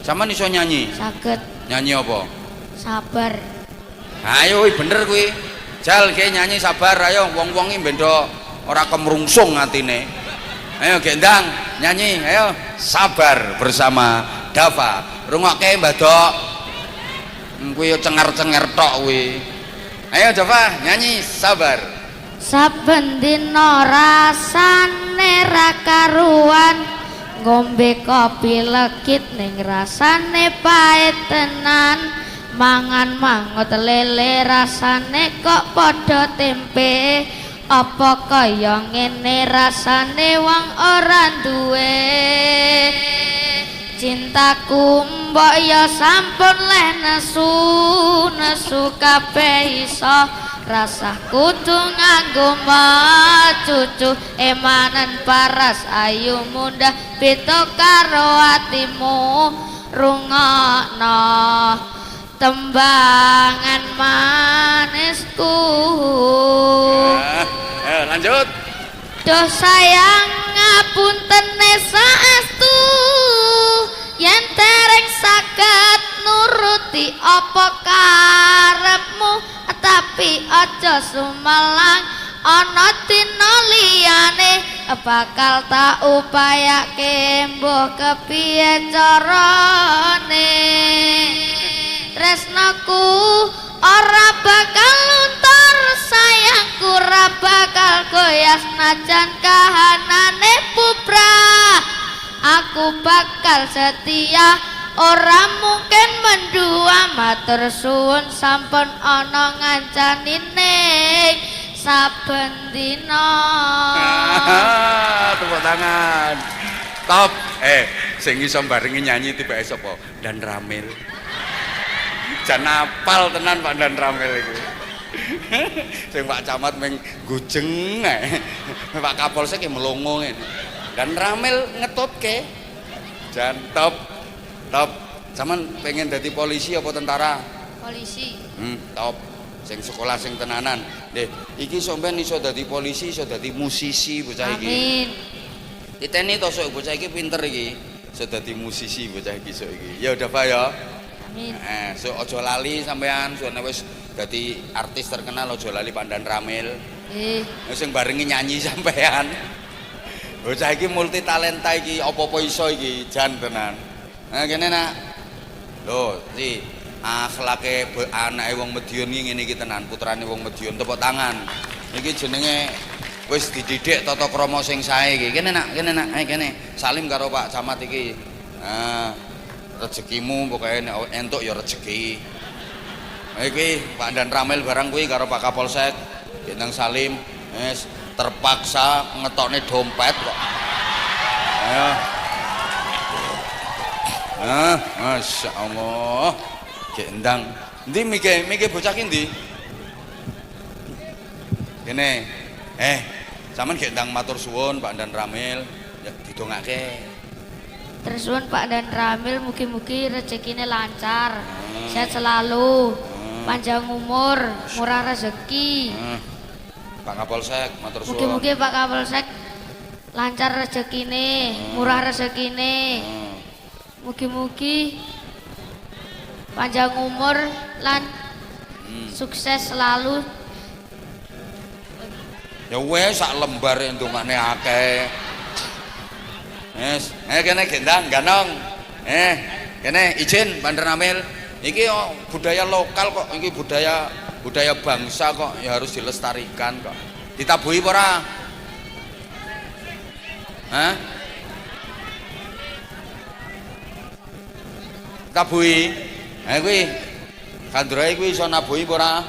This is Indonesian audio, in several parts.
Sampeyan iso nyanyi? Saged. Nyanyi apa? Sabar. Ayo bener kuwi. Jal ge nyanyi sabar ayo wong-wong iki bendo ora kemrungsung atine. Ayo gendang nyanyi ayo sabar bersama Dava. Rungokke Mbadok. Kuwi cengar-cenger tok kuwi. Ayo Dava nyanyi sabar. Saben dina rasane ra karuan ngombe kopi legit ning rasane pahit tenan mangan mangut lele rasane kok padha tempe apa kaya ngene rasane wong ora duwe cintaku mbok ya sampun leh nesu kabeh iso rasah kudu nganggo cucu emanan paras ayu mundah beda karo atimu rungokno tembangan manisku. Lanjut. Duh sayang ngapuntene saestu yen dereng saged nuruti apa karepmu tapi aja sumelang ana dina liyane bakal tak upayake mbuh kepiye carane tresnaku ora bakal luntur sayangku ora bakal goyah najan kahanane pubrah aku bakal setia ora mungkin mendua matur suwun sampun ana ngancani ning saben dina. Tepuk tangan. Top. Sing iso barengi nyanyi tibake sapa? Dan Ramil. Jan apal tenan Pak Dan Ramil iku. Sing Pak Camat meng gujeng ae. Pak Kapolsek ki melongo ngene. Dan Ramil ngetutke. Jan top. Top, zaman pengen jadi polisi apa tentara? Polisi. Top. Sing sekolah sing tenanan. Deh, iki sampean iso dadi polisi, iso dadi musisi bocah iki. Amin. Diteni to sok bocah iki pinter iki. Iso dadi musisi bocah iki sok iki. Ya udah Pak ya. Amin. Sok aja lali sampean, sok nek wis dadi artis terkenal aja lali Pandan Ramil. Sing barengi nyanyi sampean. Bocah iki multi talenta iki, apa-apa iso iki, jan tenan. Nah kene nak lho si akhlake anake wong Madiun iki ngene iki tenan putrane wong Madiun tepuk tangan iki jenenge wis dididik tata krama sing sae iki kene nak ae kene salim karo Pak Camat iki rezekimu pokoke nek entuk ya rezeki iki Pak Dan Ramil barang kuwi karo Pak Kapolsek nang salim wis terpaksa ngetokne dompet kok ayo. Masya Allah gendang ndi mike bocah ki ndi kene sampean gendang matur suwun Pak Dan Ramil ya didongake terus suwun Pak Dan Ramil mugi-mugi rezekine lancar sehat selalu panjang umur murah rezeki Pak Kapolsek matur suwun mugi-mugi Pak Kapolsek lancar rezekine murah rezekine mugi-mugi panjang umur lan sukses selalu ya wes sak lembar entungane akeh wes kene gendang ganong kene izin Pak Dan Ramil iki budaya lokal kok iki budaya bangsa kok ya harus dilestarikan kok ditabuhi apa ora tabuhi kuwi kandroe kuwi iso nabuhi apa ora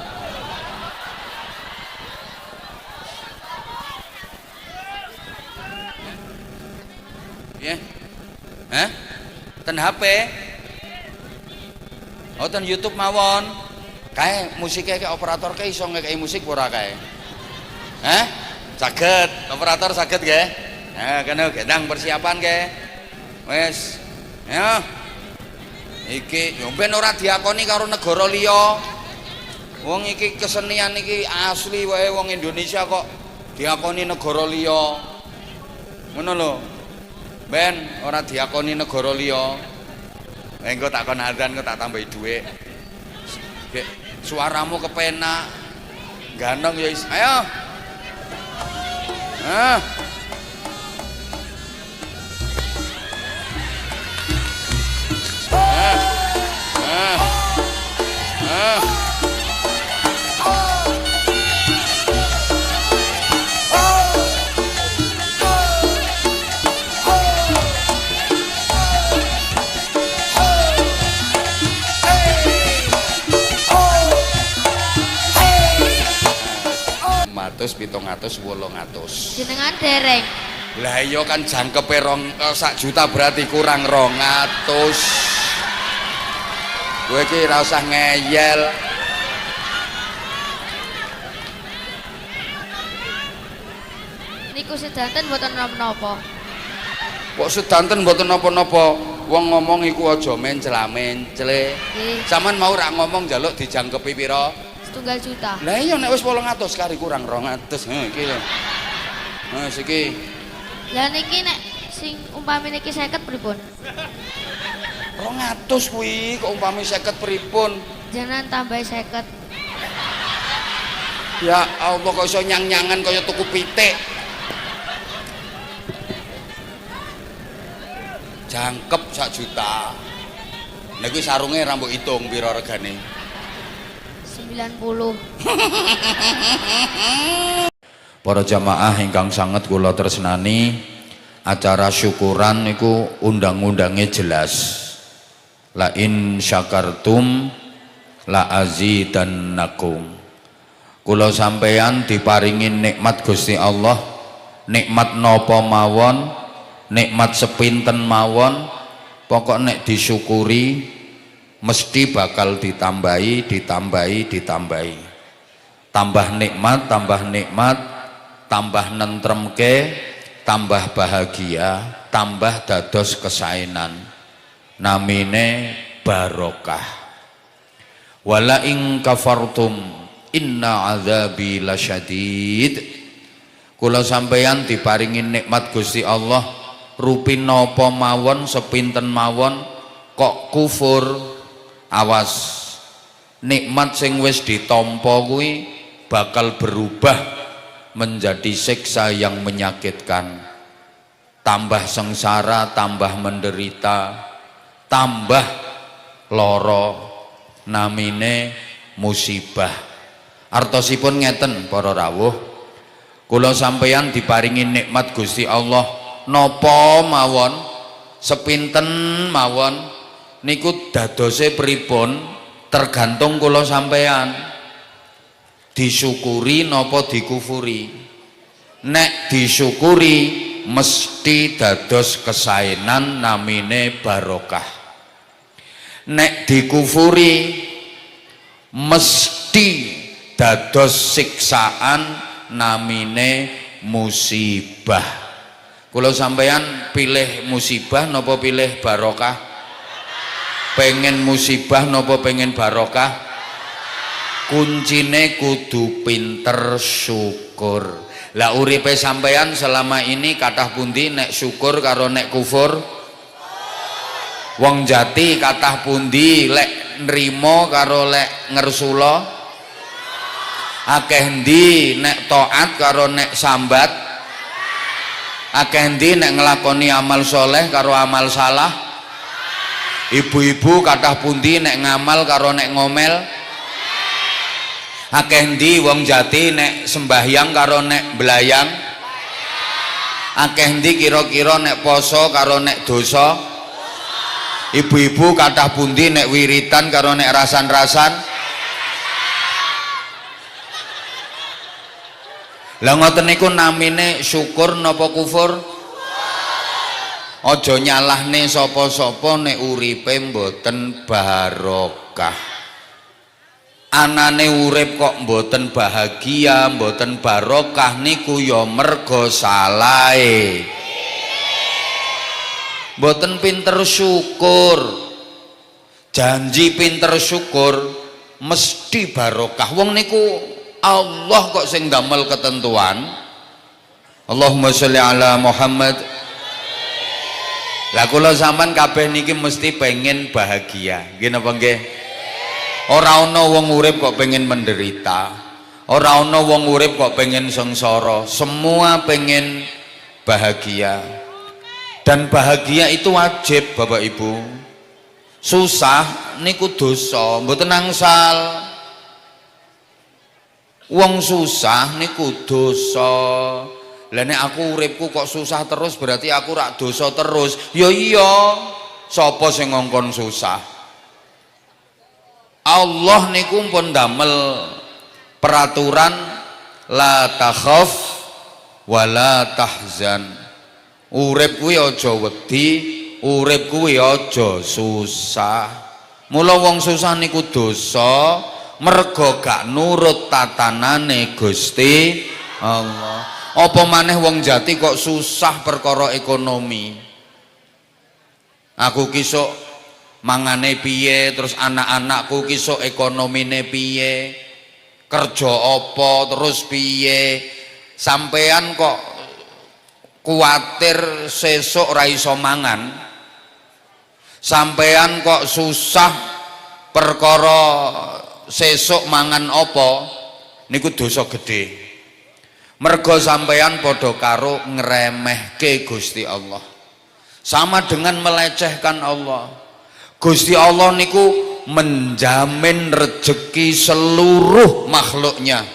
piye ten HP ten YouTube mawon kae musike kae operator kae iso ngekeki musik apa ora kae saged operator saged nggih kene gendang persiapan kae wis ya iki yo ben ora diakoni karo negara liya wong iki kesenian iki asli wae wong Indonesia kok diakoni negara liya ngono lho ben ora diakoni negara liya Engko tak kon adzan kok tak tambahi dhuwit. Gek suaramu kepenak. Ganteng ya is. Ayo. Ah. Atus 700 800. Jenengan dereng. Lah iya kan jangkepe sak juta berarti kurang 200. Kowe iki ora usah ngeyel. Niku sedanten mboten napa-napa. Kok sedanten mboten napa-napa. Wong ngomong iku aja mencela-mencele. Nggih. Sampeyan mau rak ngomong njaluk dijangkepi pira? 1 juta. Lah iya nek wis 800 kari kurang 200. Iki lho. Nah, iki. Lah niki nek sing umpami niki 50 pripun? 200 kuwi kok umpami 50 pripun? Jangan tambah 50. Ya Allah kok iso nyang-nyangan kaya tuku pitik. Jangkep 1 juta. Niki sarunge ra mbok hitung pira regane? 90. Para jamaah ingkang sanget kula tresnani, acara syukuran niku undang-undange jelas. La in syakartum la azidannakum. Kula sampeyan diparingi nikmat Gusti Allah, nikmat napa mawon, nikmat sepinten mawon, pokok nek disyukuri mesti bakal ditambahi. Tambah nikmat, tambah nentremke, tambah bahagia, tambah dados kesaenan. Namine barokah. Wala ing kafartum inna azabi lasyadid. Kula sampeyan diparingi nikmat Gusti Allah rupi napa mawon sepinten mawon kok kufur, awas, nikmat sing wis ditampa kuwi bakal berubah menjadi siksa yang menyakitkan. Tambah sengsara, tambah menderita, tambah loro, namine musibah. Artosipun ngeten para rawuh, kula sampeyan diparingi nikmat Gusti Allah napa mawon sepinten mawon niku dadose pripun tergantung kula sampeyan disyukuri napa dikufuri. Nek disyukuri mesti dados kesaenan namine barokah. Nek dikufuri mesti dados siksaan namine musibah. Kula sampeyan pilih musibah napa pilih barokah? Pengen musibah napa pengen barokah? Kuncine kudu pinter syukur. Lah uripe sampeyan selama ini kathah pundi nek syukur karo nek kufur? Wong jati kathah pundi lek nrimo karo lek ngersula? Akeh ndi nek taat karo nek sambat? Akeh ndi nek nglakoni amal soleh karo amal salah? Ibu-ibu kathah pundi nek ngamal karo nek ngomel? Akeh ndi wong jati nek sembahyang karo nek belayang? Akeh ndi kira-kira nek poso karo nek dosa? Ibu-ibu kathah pundi nek wiritan karo nek rasan-rasan? Lah ngoten niku namine syukur napa kufur? Aja nyalahne sapa-sapa nek uripe mboten barokah. Anane urip kok mboten bahagia, mboten barokah niku ya merga salahe. Mboten pinter syukur. Janji pinter syukur mesti barokah. Wong niku Allah kok sing damel ketentuan. Allahumma sholli ala Muhammad. Lah kula sampean kabeh niki mesti pengen bahagia. Nggih napa nggih? Ora ana wong urip kok pengen menderita. Ora ana wong urip kok pengen sengsara. Semua pengen bahagia. Dan bahagia itu wajib Bapak Ibu. Susah niku dosa, mboten angsal. Wong susah niku dosa. Lah nek aku uripku kok susah terus berarti aku rak dosa terus. Ya iya, sapa sing ngongkon susah? Allah niku pun damel peraturan la takhaf wa la tahzan. Urip kuwi aja wedi, urip kuwi aja susah. Mula wong susah niku dosa mergo gak nurut tatanane Gusti Allah. Apa maneh wong jati kok susah perkara ekonomi. Aku kisuk mangane piye, terus anak-anakku kisuk ekonomine piye, kerja apa terus piye. Sampean kok kuwatir sesuk ora iso mangan. Sampean kok susah perkara sesuk mangan apa, niku dosa gede. Mergo sampeyan padha karo ngremehke Gusti Allah, sama dengan melecehkan Allah. Gusti Allah niku menjamin rezeki seluruh makhluknya.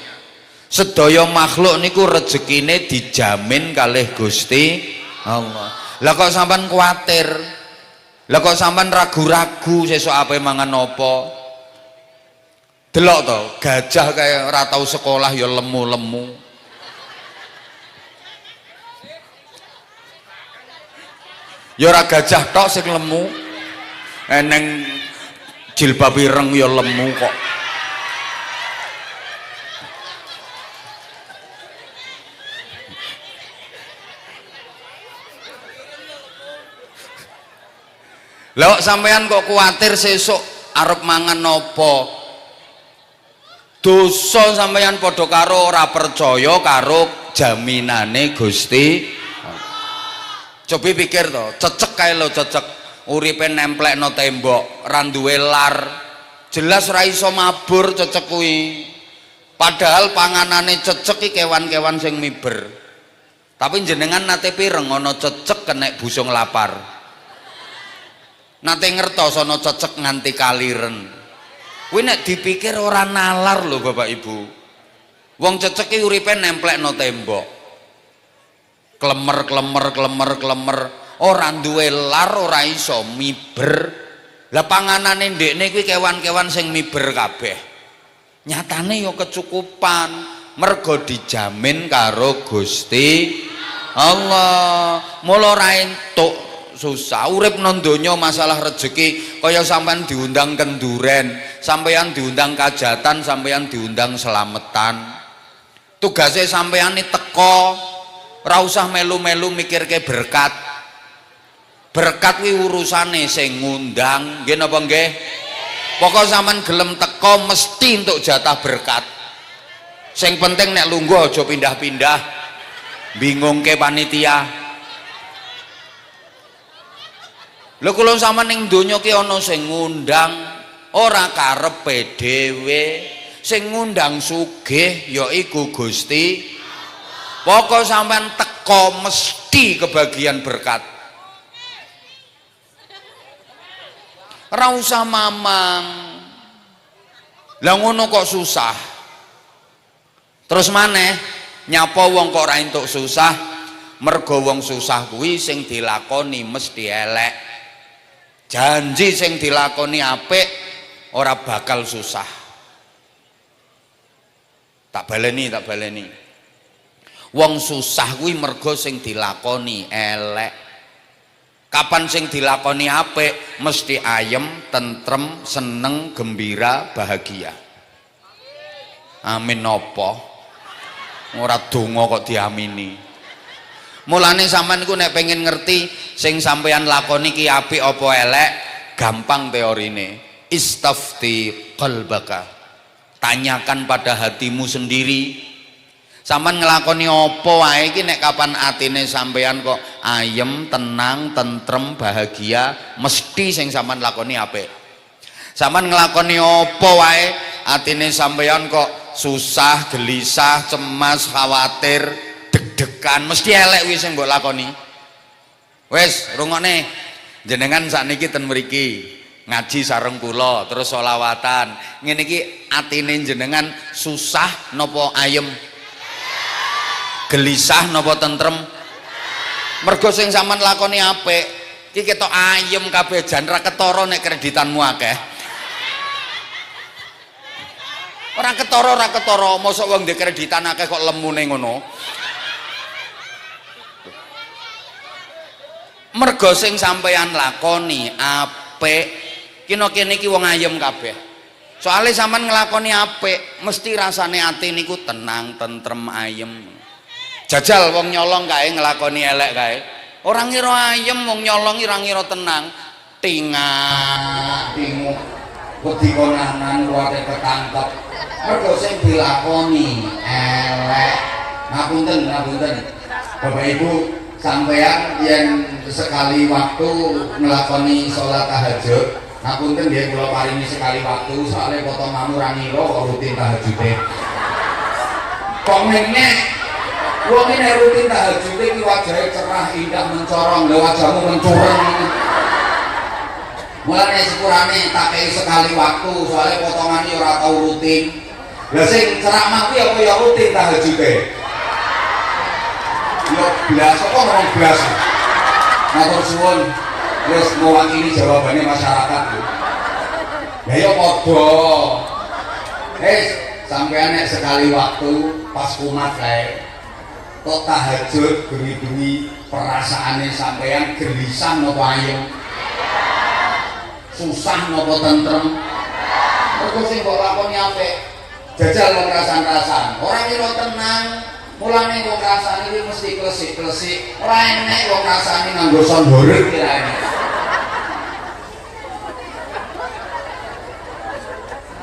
Sedaya makhluk niku rezekine dijamin kalih Gusti Allah. Lah kok sampean kuwatir? Lah kok sampean ragu-ragu sesuk ape mangan apa? Delok to, gajah kaya ora tau sekolah ya lemu-lemu. Ya ora gajah tok sing lemu, eneng jilbab ireng ya lemu kok. Lah sampean kok kuwatir sesuk arep mangan napa? Dosa sampean padha karo ora percaya karo jaminane Gusti. Coba pikir to, cecek kae lho, cecek uripe nemplekno tembok, ra duwe lar. Jelas ra iso mabur cecek kuwi. Padahal panganane cecek iki kewan-kewan sing miber. Tapi jenengan nate pireng ana cecek kenek busung lapar. Nate ngertos ana cecek nganti kaliren. Kuwi nek dipikir ora nalar lho Bapak Ibu. Wong cecek iki uripe nemplekno tembok. Klemer ora duwe lar, ora iso miber. Lah panganane ndekne kuwi kewan-kewan sing miber kabeh. Nyatane ya kecukupan mergo dijamin karo Gusti Allah. Mula ora entuk susah urip nang donya masalah rezeki. Kaya sampean diundang kenduren, sampean diundang kajatan, sampean diundang selametan. Tugase sampean iki teko, ora usah melu-melu mikirke berkat. Berkat kuwi urusane sing ngundang, nggih napa nggih? Pokok sampean gelem teko mesti entuk jatah berkat. Sing penting nek lungguh aja pindah-pindah. Bingungke panitia. Lho kula sampean ning donya ki ana sing ngundang ora karepe dhewe. Sing ngundang sugih yaiku Gusti. Pokok sampean teko mesti kebagian berkat. Ora usah mamang. Lah ngono kok susah. Terus maneh nyapa wong kok ora entuk susah? Mergo wong susah kuwi sing dilakoni mesti elek. Janji sing dilakoni apik ora bakal susah. Tak baleni. Wong susah kuwi mergo sing dilakoni elek. Kapan sing dilakoni apik mesti ayem, tentrem, seneng, gembira, bahagia. Amin napa? Ora donga kok diamini. Mulane sampean iku nek pengen ngerti sing sampean lakoni ki apik apa elek, gampang teorine. Istafti qalbaka. Tanyakan pada hatimu sendiri. Sampeyan nglakoni apa wae iki nek kapan atine sampeyan kok ayem, tenang, tentrem, bahagia, mesti sing sampeyan lakoni apik. Sampeyan nglakoni apa wae atine sampeyan kok susah, gelisah, cemas, khawatir, deg-degan, mesti elek kuwi sing mbok lakoni. Wis, rungokne. Jenengan sakniki ten mriki ngaji sareng kula terus sholawatan. Ngene iki atine jenengan susah napa ayem? Gelisah napa tentrem? Mergo sing sampean lakoni apik iki ketok ayem kabeh jan ra ketara nek kreditanmu akeh. Ora ketara, mosok wong ndek kreditan akeh kok lemune ngono. Mergo sing sampeyan lakoni apik, kene iki wong ayem kabeh. Soale sampean nglakoni apik, mesti rasane ati niku tenang, tentrem, ayem. Jajal wong nyolong kae nglakoni elek kae. Ora ngira ayem wong nyolong ora ngira tenang. Tingu wedi konanan kuwate ketangkep. Mergo sing dilakoni elek. Ngapunten. Bapak Ibu sampeyan yen sekali waktu nglakoni salat tahajud, ngapunten nggih kula paringi sekali waktu soalnya potonganmu ra ngira kok rutin tahajude. Kok ngene wong ini rutin tahajud iki wajahe cerah, indah, mencorong, lho wajahmu mencurang. Mulane sepurane tak kei sekali waktu soalnya potongannya ora tau rutin. Lah sing ceramah kuwi apa ya rutin tahajude? Yo blas kok ngomong blas. Matur suwun. Wis mewakili jawabannya masyarakat. Ya yo padha. Sampeyan nek sekali waktu pas kumat kae kok tahajud bengi-bengi perasaane sampeyan gelisah napa ayem, susah napa tentrem. Mergo sing mbok lakoni apik, jajal wong rasan-rasan, ora kira tenang. Mulane wong rasane iki mesti klesik-klesik, ora enek wong rasane nganggo sondore kira enek.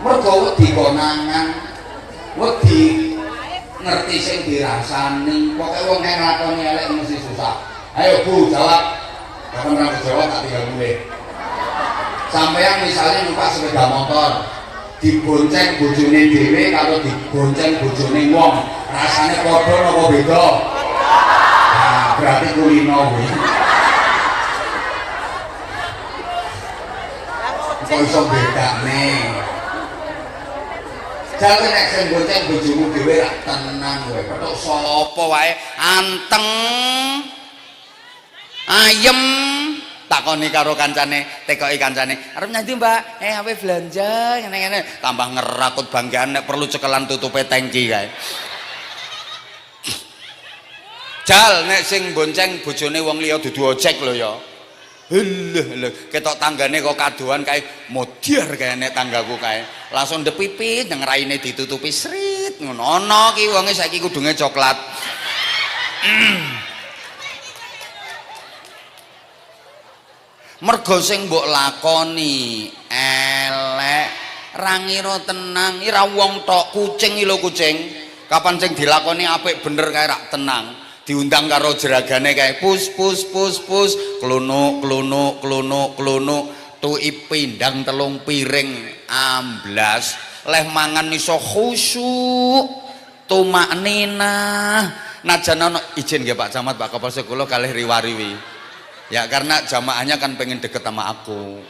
Mergo wedi konangan, wedi ngerti sing dirasani, pokoknya wong yang nglakoni elek mesti susah. Ayo Bu, jawab. Kapan ra jawab tak tinggal mulai. Sampeyan misalnya numpak sepeda motor, dibonceng bojone dhewe kalau dibonceng bojone wong, rasane padha napa beda? Nah, berarti kulino kuwi. Kok iso bedane? Jalan nek sing bonceng bojomu dhewe ra tenang kowe. Kethuk sapa wae anteng ayem takoni karo kancane, tekoki kancane. Arep nyandi, Mbak? Awe belanja ngene-ngene. Tambah ngerakut banggaan nek perlu cekelan tutupe tangki kae. Jal nek sing bonceng bojone wong liya dudu ojek lho ya. Lho, ketok tanggane kok kadoan kae modiar kae nek tanggaku kae. Langsung ndepipit nang raine ditutupi srit ngono. Ana ki wonge saiki kudunge coklat. Mergo sing mbok lakoni elek, ra ngira tenang, ira wong tok, kucing iki lho kucing. Kapan sing dilakoni apik bener kae rak tenang. Diundang karo jeragane kae pus klunuk tuki pindang telung piring amblas leh mangan iso khusyuk tumakninah najan ana izin nggih Pak Camat Pak Kapolsek kula kalih riwariwi ya karena jamaahnya kan pengen deket sama aku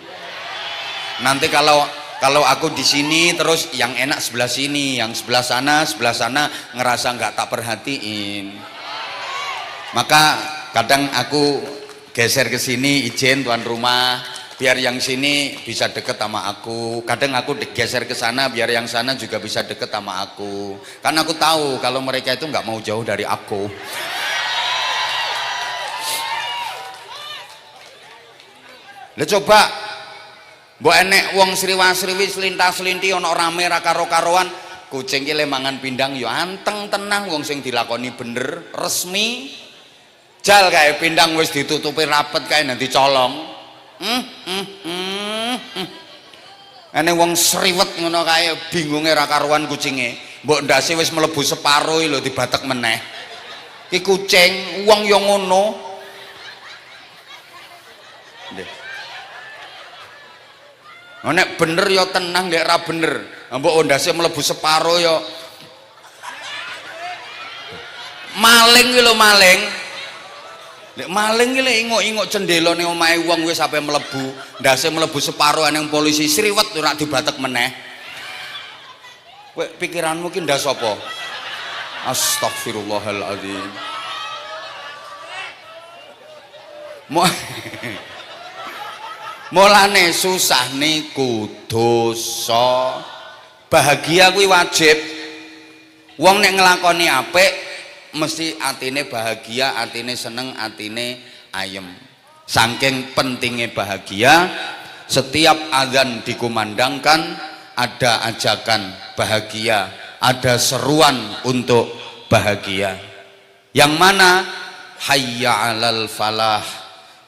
nanti kalau aku di sini terus yang enak sebelah sini yang sebelah sana ngerasa nggak tak perhatiin. Maka kadang aku geser ke sini izin tuan rumah biar yang sini bisa deket sama aku. Kadang aku geser ke sana biar yang sana juga bisa deket sama aku. Karena aku tahu kalau mereka itu nggak mau jauh dari aku. Lah coba mbok enek wong sriwa-sriwi selintas-selinti ana rame ra karo-karoan kucing ki le mangan pindang ya anteng tenang wong sing dilakoni bener resmi. Jal kae pindang wis ditutupi rapet kae nanti colong. Ene wong sriwet ngono kae bingunge ra karuan kucinge. mbok ndase wis mlebu separo lho dibatek meneh. Ki kucing wong yo ngono. Nggih. Nek bener yo tenang, nek ra bener. Mbok ndase mlebu separo yo maling ki lho maling. Nek maling ki lek ingok-ingok cendelane omahe wong wis sampe mlebu, ndase mlebu separo nang polisi sriwet ora dibatek meneh. Kowe pikiranmu ki ndas apa? Astagfirullahaladzim. Mulane susah niku dosa. Bahagia kuwi wajib. Wong nek nglakoni apik mesti atine bahagia, atine seneng, atine ayem. Saking pentingnya bahagia, setiap azan dikumandangkan ada ajakan bahagia, ada seruan untuk bahagia. Yang mana hayya 'alal falah.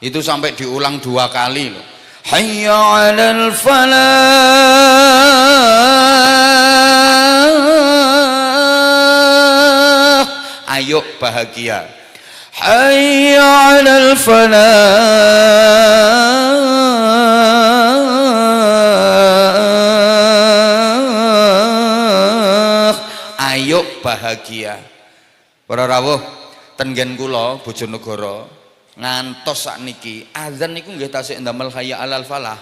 Itu sampai diulang 2 kali loh. Hayya 'alal falah. Ayo bahagia. Hayya 'alal falah. Ayo bahagia. Para rawuh ten nggen kula Bojonegoro ngantos sakniki azan niku nggih tasik ndamel hayya 'alal falah.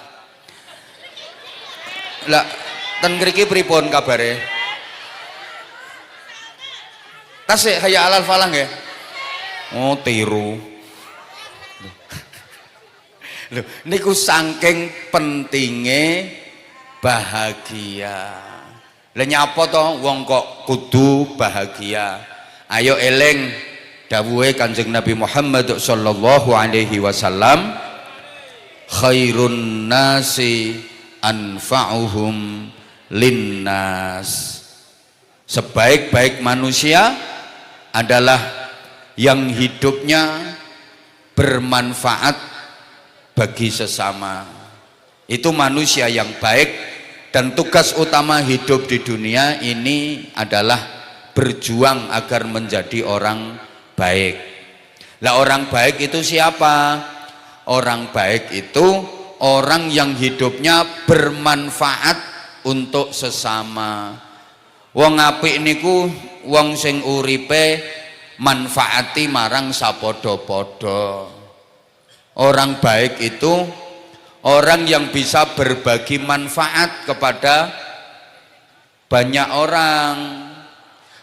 Lah ten mriki pripun kabare? Tasik hayya 'alal falah nggih? Oh, tiru. Lho, niku saking pentinge bahagia. Lah nyapa to wong kok kudu bahagia. Ayo eling dawuhe Kanjeng Nabi Muhammad sallallahu alaihi wasallam, khairun nasi anfa'uhum linnas. Sebaik-baik manusia adalah yang hidupnya bermanfaat bagi sesama. Itu manusia yang baik. Dan tugas utama hidup di dunia ini adalah berjuang agar menjadi orang baik. Lah orang baik itu siapa? Orang baik itu orang yang hidupnya bermanfaat untuk sesama. Wong apik niku wong sing uripe manfaati marang sapodo-podo. Orang baik itu orang yang bisa berbagi manfaat kepada banyak orang.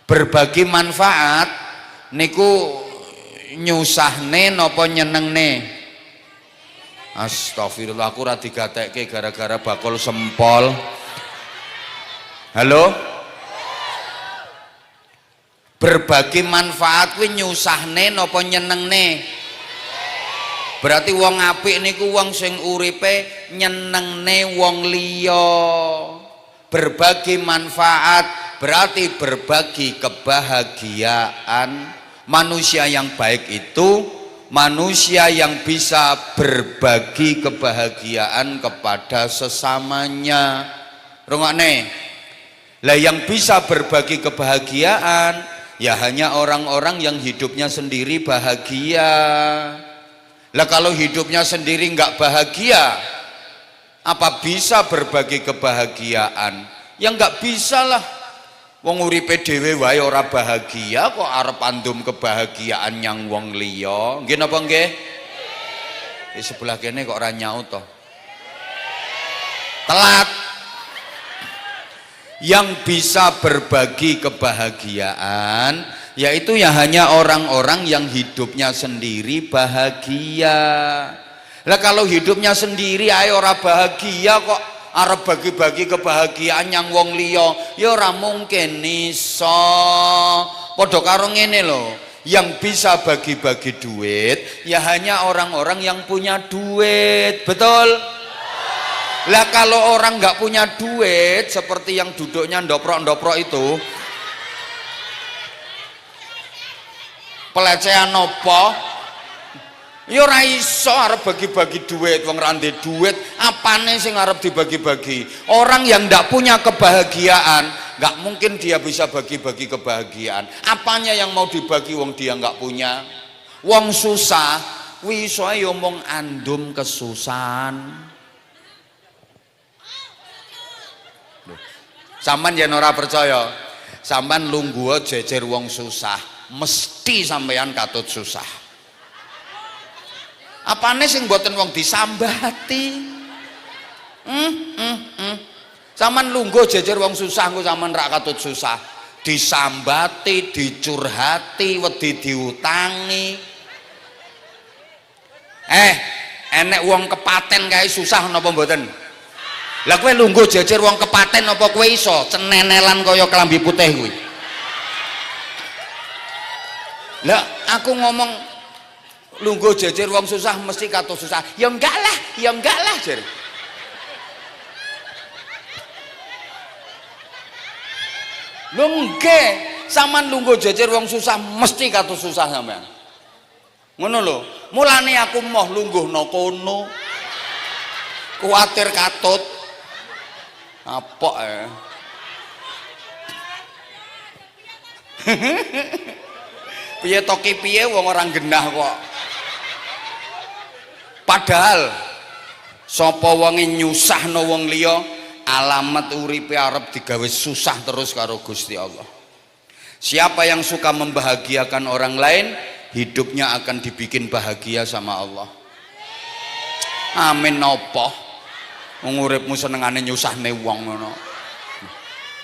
Berbagi manfaat niku nyusahne napa nyenengne? Astagfirullah, aku ora digatekke gara-gara bakul sempol. Halo? Berbagi manfaat kuwi nyusahne napa nyenengne? Berarti wong apik niku wong sing uripe nyenengne wong liya. Berbagi manfaat berarti berbagi kebahagiaan. Manusia yang baik itu manusia yang bisa berbagi kebahagiaan kepada sesamanya. Rungokne. Lah yang bisa berbagi kebahagiaan ya hanya orang-orang yang hidupnya sendiri bahagia. Lah kalau hidupnya sendiri nggak bahagia, apa bisa berbagi kebahagiaan? Ya nggak bisa lah. Wong uripe dhewe wae ora bahagia kok arep andum kebahagiaan yang wong liya. Nggih napa nggih? Di sebelah kene kok ora nyaut to. Telat. Yang bisa berbagi kebahagiaan yaitu ya hanya orang-orang yang hidupnya sendiri bahagia. Lah kalau hidupnya sendiri ae ora bahagia kok arep bagi-bagi kebahagiaan yang wong liya, ya ora mungkin iso. Padha karo ngene lho, yang bisa bagi-bagi duit ya hanya orang-orang yang punya duit. Betul? Lah kalau orang nggak punya duit seperti yang duduknya ndoprok-ndoprok itu, pelecehan apa? Ya ora iso arep bagi-bagi duit, wong ra ndek duit, apane sing arep dibagi-bagi? Orang yang ndak punya kebahagiaan nggak mungkin dia bisa bagi-bagi kebahagiaan. Apanya yang mau dibagi wong dia nggak punya? Wong susah wiso yo mung andum kesusahan. Sampean yen ora percaya, sampean lungguh jejer wong susah, mesti sampean katut susah. Apane sing mboten wong disambati? Sampean lungguh jejer wong susah engko sampean ra katut susah. Disambati, dicurhati, wedi diutangi. Enek wong kepaten kae susah napa mboten? Lah kowe lungguh jejer wong kepaten apa kowe iso cenenelan kaya kelambi putih kuwi? Lah aku ngomong lungguh jejer wong susah mesti katut susah. Ya enggak lah jer. Lho nggih, sampean lungguh jejer wong susah mesti katut susah sampean. Ngono lho, mulane aku moh lungguhno kono. Kuwatir katut apa piye toki piye wong orang genah kok. Padahal sapa wonge nyusahno wong liya alamat uripe arep digawe susah terus karo Gusti Allah. Siapa yang suka membahagiakan orang lain, hidupnya akan dibikin bahagia sama Allah. Amin nopo. Nguripmu senengane nyusahne wong ngono.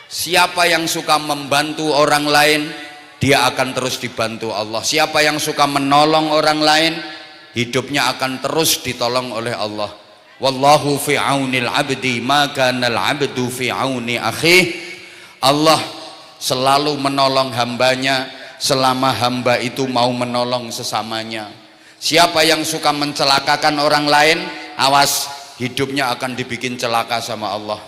Siapa yang suka membantu orang lain, dia akan terus dibantu Allah. Siapa yang suka menolong orang lain, hidupnya akan terus ditolong oleh Allah. Wallahu fi aunil abdi ma kana al abdu fi auni akhi. Allah selalu menolong hambanya selama hamba itu mau menolong sesamanya. Siapa yang suka mencelakakan orang lain, awas, hidupnya akan dibikin celaka sama Allah.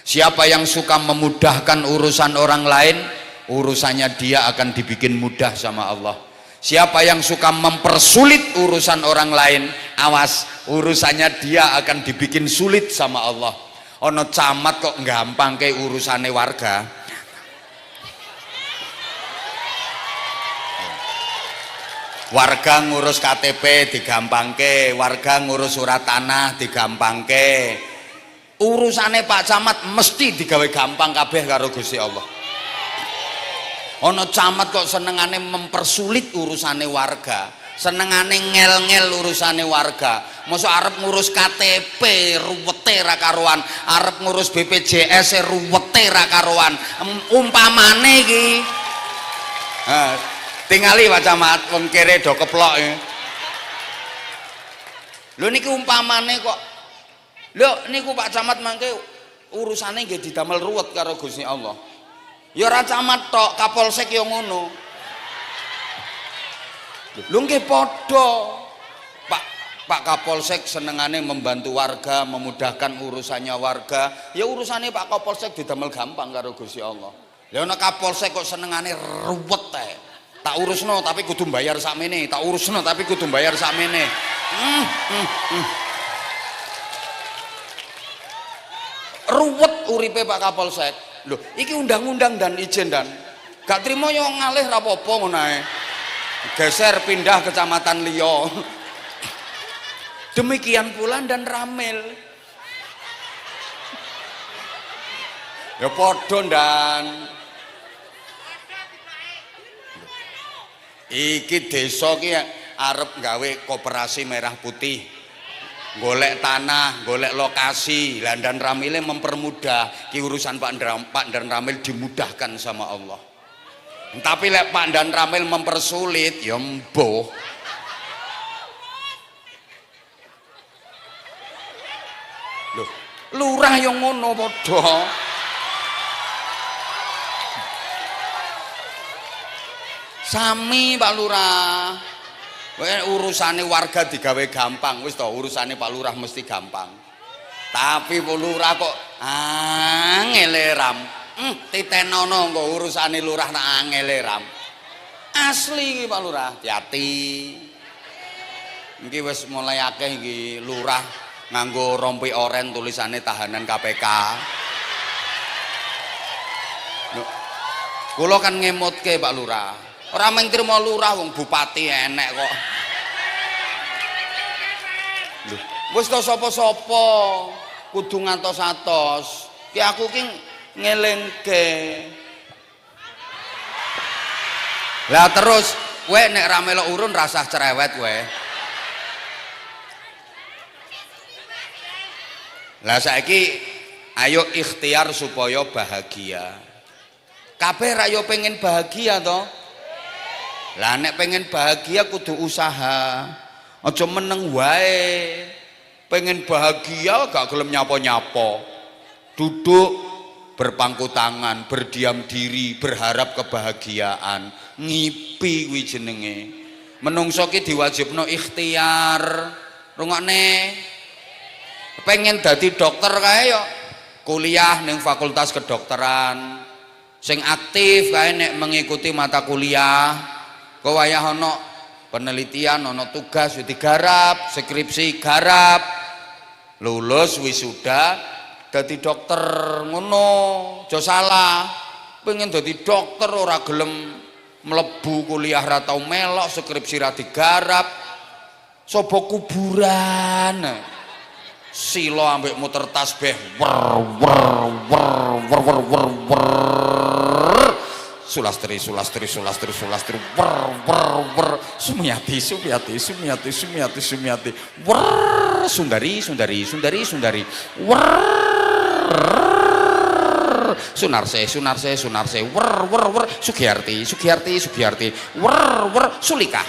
Siapa yang suka memudahkan urusan orang lain, urusannya dia akan dibikin mudah sama Allah. Siapa yang suka mempersulit urusan orang lain, awas, urusannya dia akan dibikin sulit sama Allah. Ono camat kok gampang kayak urusane warga. Warga ngurus KTP digampangke, warga ngurus surat tanah digampangke. Urusane Pak Camat mesti digawe gampang kabeh karo Gusti Allah. Ono camat kok senengane mempersulit urusane warga, senengane ngel-ngel urusane warga. Mosok arep ngurus KTP ruwete ra karuan, arep ngurus BPJS ruwete ra karuan. Umpamane iki. Tingali Pak Camat wong kere do keplok ya. Lho niki umpamane kok. Lho niku Pak Camat mangke urusane nggih didamel ruwet karo Gusti Allah. Ya ora camat tok, Kapolsek ya ngono. Lho nggih padha. Pak Kapolsek senengane membantu warga, memudahkan urusannya warga. Ya urusane Pak Kapolsek didamel gampang karo Gusti Allah. Lah ana Kapolsek kok senengane ruwet ae. Tak urusno tapi kudu bayar sakmene, tak urusno tapi kudu bayar sakmene. Ruwet uripe Pak Kapolsek. Loh, iki undang-undang dan izin dan gak trimo yo ngalih ra apa-apa ngono ae. Geser pindah kecamatan liya. Demikian pula dan Ramil. Ya padha dan iki desa ki arep gawe koperasi merah putih, golek tanah, golek lokasi. Lah dan Ramile mempermudah ki urusan Pak Dan Ramil dimudahkan sama Allah. Tapi lek Pak Dan Ramil mempersulit ya mbuh. Loh, lurah yang ngono padha. Sami Pak Lurah. Urusane warga digawe gampang wis to, urusane Pak Lurah mesti gampang. Tapi Pak Lurah kok angele ram. Titenono kok urusane lurah nak angele ram. Asli iki Pak Lurah, hati-hati. Iki wis mulai akeh iki lurah nganggo rompi oren tulisane tahanan KPK. Lho, kula kan ngemutke Pak Lurah. Ora mung trimo lurah wong bupati enek kok. Lho, wis to sapa-sapa kudu ngantos-atos. Ki aku ki ngelingke. Lah terus kowe nek ra melok urun rasah cerewet kowe. Lah saiki ayo ikhtiar supaya bahagia. Kabeh ra yo pengen bahagia to? Lah nek pengen bahagia kudu usaha. Aja meneng wae. Pengen bahagia gak gelem nyapa-nyapa. Duduk berpangku tangan, berdiam diri, berharap kebahagiaan. Ngipi kuwi jenenge. Menungso ki diwajibno ikhtiar. Rungokne. Pengen dadi dokter kae yo kuliah ning fakultas kedokteran. Sing aktif kae nek mengikuti mata kuliah, kok wayah ana penelitian, ana tugas yo digarap, skripsi garap. Lulus wisuda dadi dokter ngono, aja salah. Pengen dadi dokter ora gelem mlebu kuliah ra tau melok, skripsi ra digarap. Sopo kuburan. Silo ambek muter tasbih. Sulastri Sumiati Sundari Sunarse Sugiyarti Sulika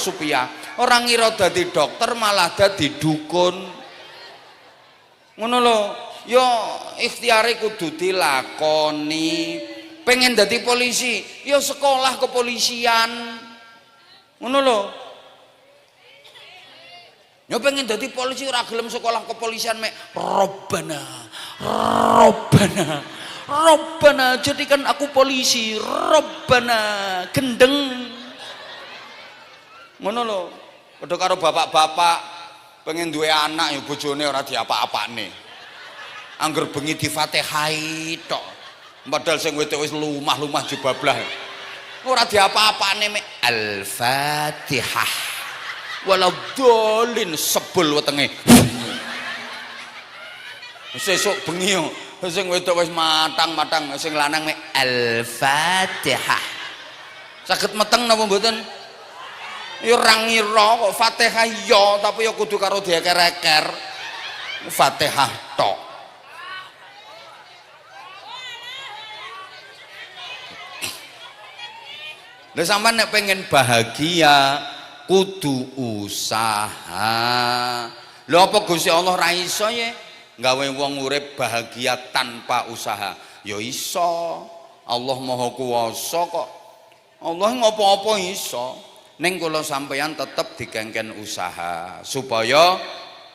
Supia. Orang ngira dadi dokter malah dadi dukun. Ngono lho, yo ikhtiare kudu dilakoni. Pengen dadi polisi, yo sekolah kepolisian. Ngono lho. Yo pengen dadi polisi ora gelem sekolah kepolisian mek Robbana jadikan aku polisi. Robbana gendeng. Ngono lho. Padha karo bapak-bapak pengen duwe anak ya bojone ora diapa-apane. Angger bengi di Fatihai tok. Padahal sing wedok wis lumah-lumah jubablah. Ora diapa-apane mek Al-Fatihah. Waladhdallin sebul wetenge. Sesuk bengi sing wedok wis matang-matang, sing lanang mek Al-Fatihah. Saged meteng napa mboten? Ya ora ngira kok Fatihah ya, tapi ya kudu karo dieker-eker. Fatihah tok. Lah sampean nek pengen bahagia kudu usaha. Lho apa Gusti Allah ra iso ya gawe wong urip bahagia tanpa usaha? Ya iso. Allah Maha Kuwasa kok. Allah ngopo-opo iso. Ning kula sampeyan tetep dikengken usaha supaya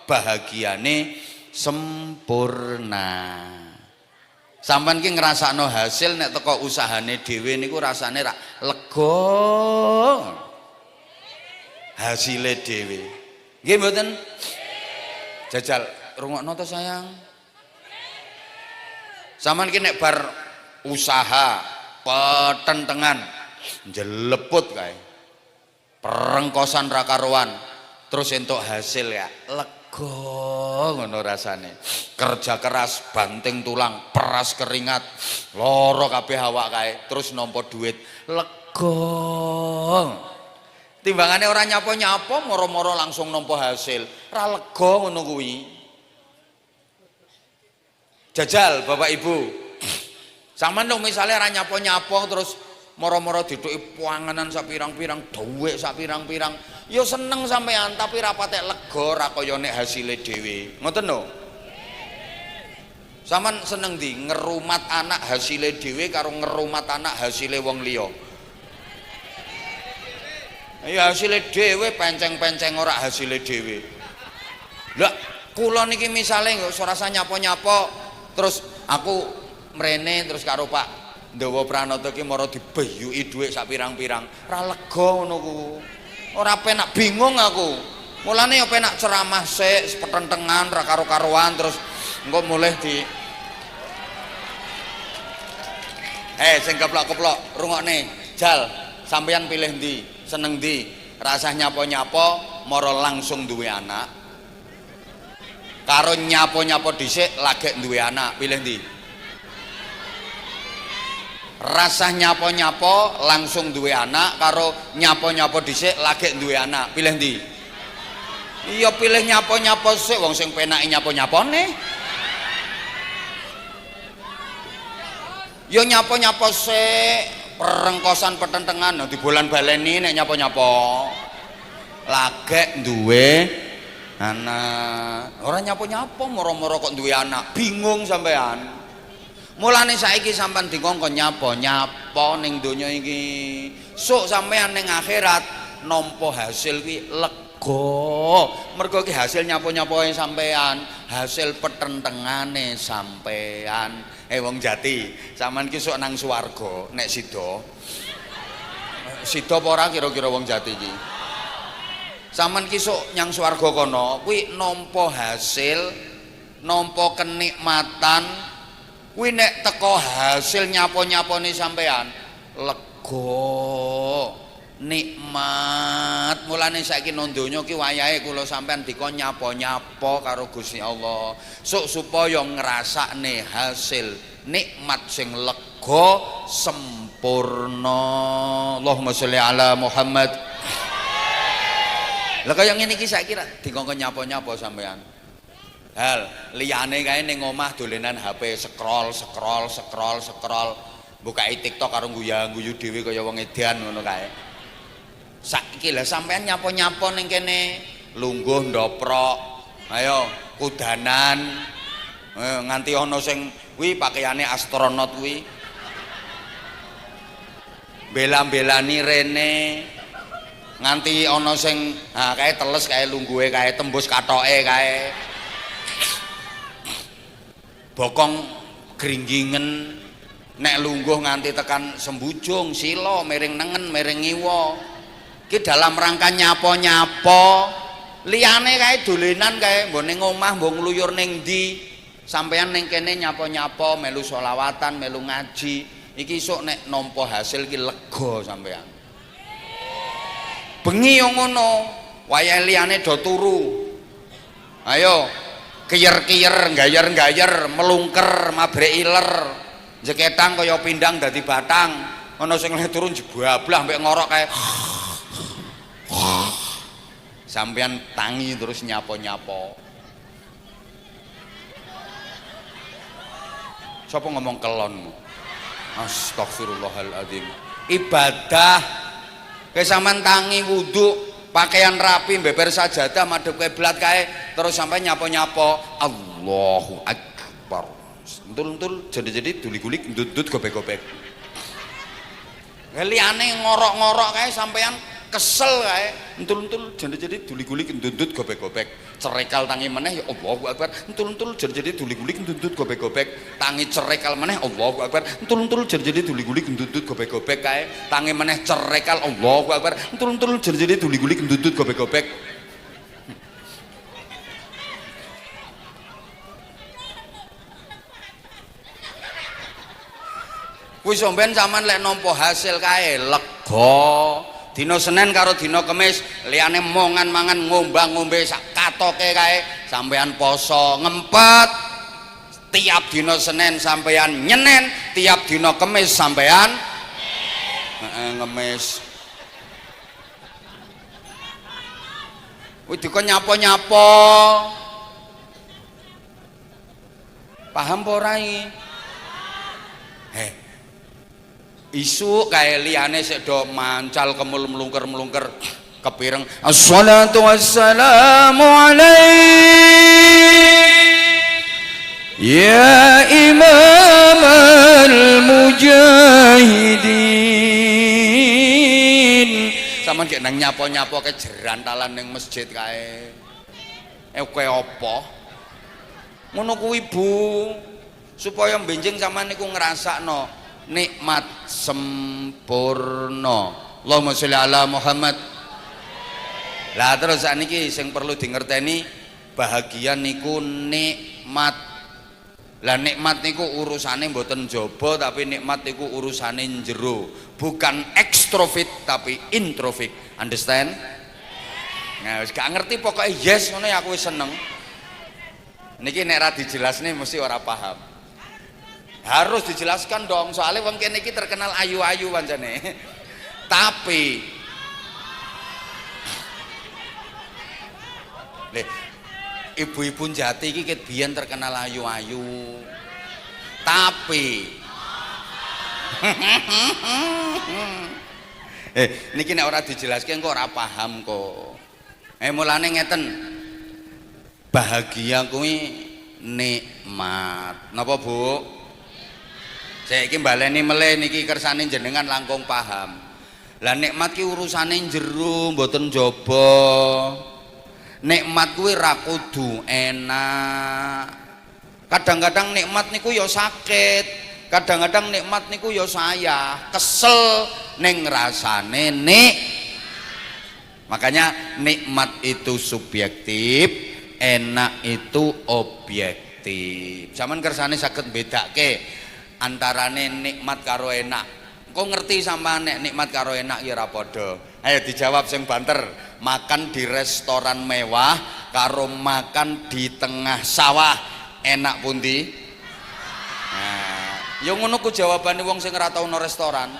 bahagiane sempurna. Sampeyan ki ngrasakno hasil nek teko usahane dhewe niku rasane rak lega. Hasile dhewe. Nggih mboten? Jajal rungokno to sayang. Sampeyan ki nek bar usaha petentengan jeleput kae. Perengkosan ra karuan terus entuk hasil ya lega ngono rasane. Kerja keras banting tulang peras keringat loro kabeh awak kae terus nampa duit lega. Timbangane ora nyapa-nyapa moro-moro langsung nampa hasil ra lega ngono kuwi. Jajal Bapak Ibu sampean dong misalnya ora nyapa-nyapa terus moro-moro diduki panganan sak pirang-pirang, dhuwit sak pirang-pirang, ya seneng sampean tapi ra patek lega ra kaya nek hasile dhewe. Ngoten lho. Sampean seneng ndi ngerumat anak hasile dhewe karo ngerumat anak hasile wong liya? Ya hasile dhewe penceng-penceng ora hasile dhewe. Lah kula niki misale nggak rasa nyapa-nyapa terus aku mrene terus karo Pak Ndawa Pranoto ki mara dibeyuki dhuwit sak pirang-pirang ra lega ngono ku. Ora penak bingung aku. Mulane ya penak ceramah sik sepetentengan ra karo-karuan terus engko mulih Sing keplok-keplok rungokne. Jal, sampeyan pilih ndi? Seneng ndi? Rasah nyapa-nyapa mara langsung duwe anak. Karo nyapa-nyapa dhisik lagek duwe anak, pilih ndi? Rasah nyapa-nyapa langsung duwe anak karo nyapa-nyapa dhisik lagek duwe anak, pilih ndi? Iya pilih nyapa-nyapa sik wong sing penake nyapa-nyapane. Ya nyapa-nyapa sik. Perengkosan petentengan dibolan baleni nek nyapa-nyapa lagek duwe anak. Ora nyapa-nyapa moro-moro kok duwe anak, bingung sampean. Mulane saiki sampean dikongkon nyapa-nyapa ning donya iki, sok sampean ning akhirat nampa hasil kuwi lega. Mergo iki hasil nyapa-nyapae sampean, hasil petentengane sampean. Wong Jati, sampean ki sok nang swarga nek sida. Sida apa ora kira-kira wong Jati iki? Sampean ki sok nyang swarga kono, kuwi nampa hasil, nampa kenikmatan. Kuwi nek teko hasil nyapa-nyapane sampean, lega, nikmat. Mulane saiki nang donya ki wayahe kula sampean dikon nyapa-nyapa karo Gusti Allah. Sok supaya ngrasakne hasil nikmat sing lega sempurna. Allahumma sholli ala Muhammad. Lah kaya ngene iki saiki dikon nyapa-nyapa sampean. Hal liyane kae ning omah dolenan HP scroll bukai TikTok karo guyu dhewe kaya wong edan ngono kae. Saiki lah sampean nyapa-nyapa ning kene lungguh ndoprok, ayo kudanan, nganti ana sing kuwi pakaiane astronot kuwi bela-belani rene, nganti ana sing kae teles kae lungguhe kae tembus katoke kae bokong gringgingen, nek lungguh nganti tekan sembujung sila miring nengen miring ngiwa. Ki dalam rangka nyapa-nyapa. Liyane kae dolenan kae mbok ning omah mbok ngluyur ning ndi, sampeyan ning kene nyapa-nyapa melu selawatan melu ngaji, iki sok nek nampa hasil ki lega sampeyan. Bengi yo ngono, wayahe liyane do turu. Ayo kiyer-kiyer, gayer-gayer, melungker, mabrek iler, jeketang kaya pindang dadi batang. Ana sing leh turun jebablah mbek ngorok kae. Sampeyan tangi terus nyapa-nyapa. Sapa ngomong kelonmu? Astagfirullahaladzim. Ibadah kae sampean tangi wudu, pakaian rapi, beber sajadah, madhep kiblat kae, terus sampai nyapa-nyapa, Allahu Akbar. Entul-entul jadi duli-gulik, ndut-ndut gobek-gobek. Liyane ngorok-ngorok kae sampean kesel kae, entul-entul jadi duli-gulik, ndut-ndut gobek-gobek. Cerekal tangi meneh ya Allahu Akbar. Entul-entul jadi duli-gulik, ndut-ndut gobek-gobek. Tangi cerekal meneh Allahu Akbar. Entul-entul jadi duli-gulik, ndut-ndut gobek-gobek kae. Tangi meneh cerekal Allahu Akbar. Entul-entul jadi duli-gulik, ndut-ndut gobek-gobek. Kuwi sampean sampean lek nampa hasil kae lega. Dina Senin karo dina Kemis liyane mangan ngombang-ngombe sak katoke kae sampean poso ngempet. Tiap dina Senin sampean nyenen, tiap dina Kemis sampean ngemis. Kuwi dikon nyapa-nyapa. Paham apa ora iki? Isu kae liyane sik do mancal kemul melungker-melungker kepireng assalatu wassalamu alaik ya imam al-mujahidin. Sampeyan gek nang nyapa-nyapa ke jerantalan ning masjid kae. Kowe apa? Ngono kuwi Bu, supaya benjing sampean niku ngrasakno nikmat sempurna. Allahumma sholli ala Muhammad. Lah terus sakniki sing perlu dingerteni, bahagia niku nikmat. Lah nikmat niku urusane mboten jaba tapi nikmat niku urusane njero, bukan ekstrovert tapi introvert. Understand? Nah, wis gak ngerti pokoknya yes ngono ya aku wis seneng. Niki nek ra dijelasne mesti ora paham. Harus dijelaskan dong, soalnya wong kene iki terkenal ayu-ayu pancene. Tapi ibu-ibu Jati iki ket biyen terkenal ayu-ayu. Tapi niki nek ora dijelaske kok ora paham kok. Mulane ngeten. Bahagia kuwi nikmat. Napa, Bu? Saiki baleni meleh niki kersane jenengan langkung paham. Lah nikmat ki urusane jero mboten jaba. Nikmat kuwi ra kudu enak. Kadang-kadang nikmat niku ya sakit, kadang-kadang nikmat niku ya sayah, kesel ning rasane Makanya nikmat itu subjektif, enak itu objektif. Zaman kersane saged bedake antarane nikmat karo enak. Kok ngerti sama nikmat karo enak ya ora padha. Ayo dijawab sing banter. Makan di restoran mewah karo makan di tengah sawah enak pundi? Nah, ya ngono ku jawabane wong sing ora tau no restoran.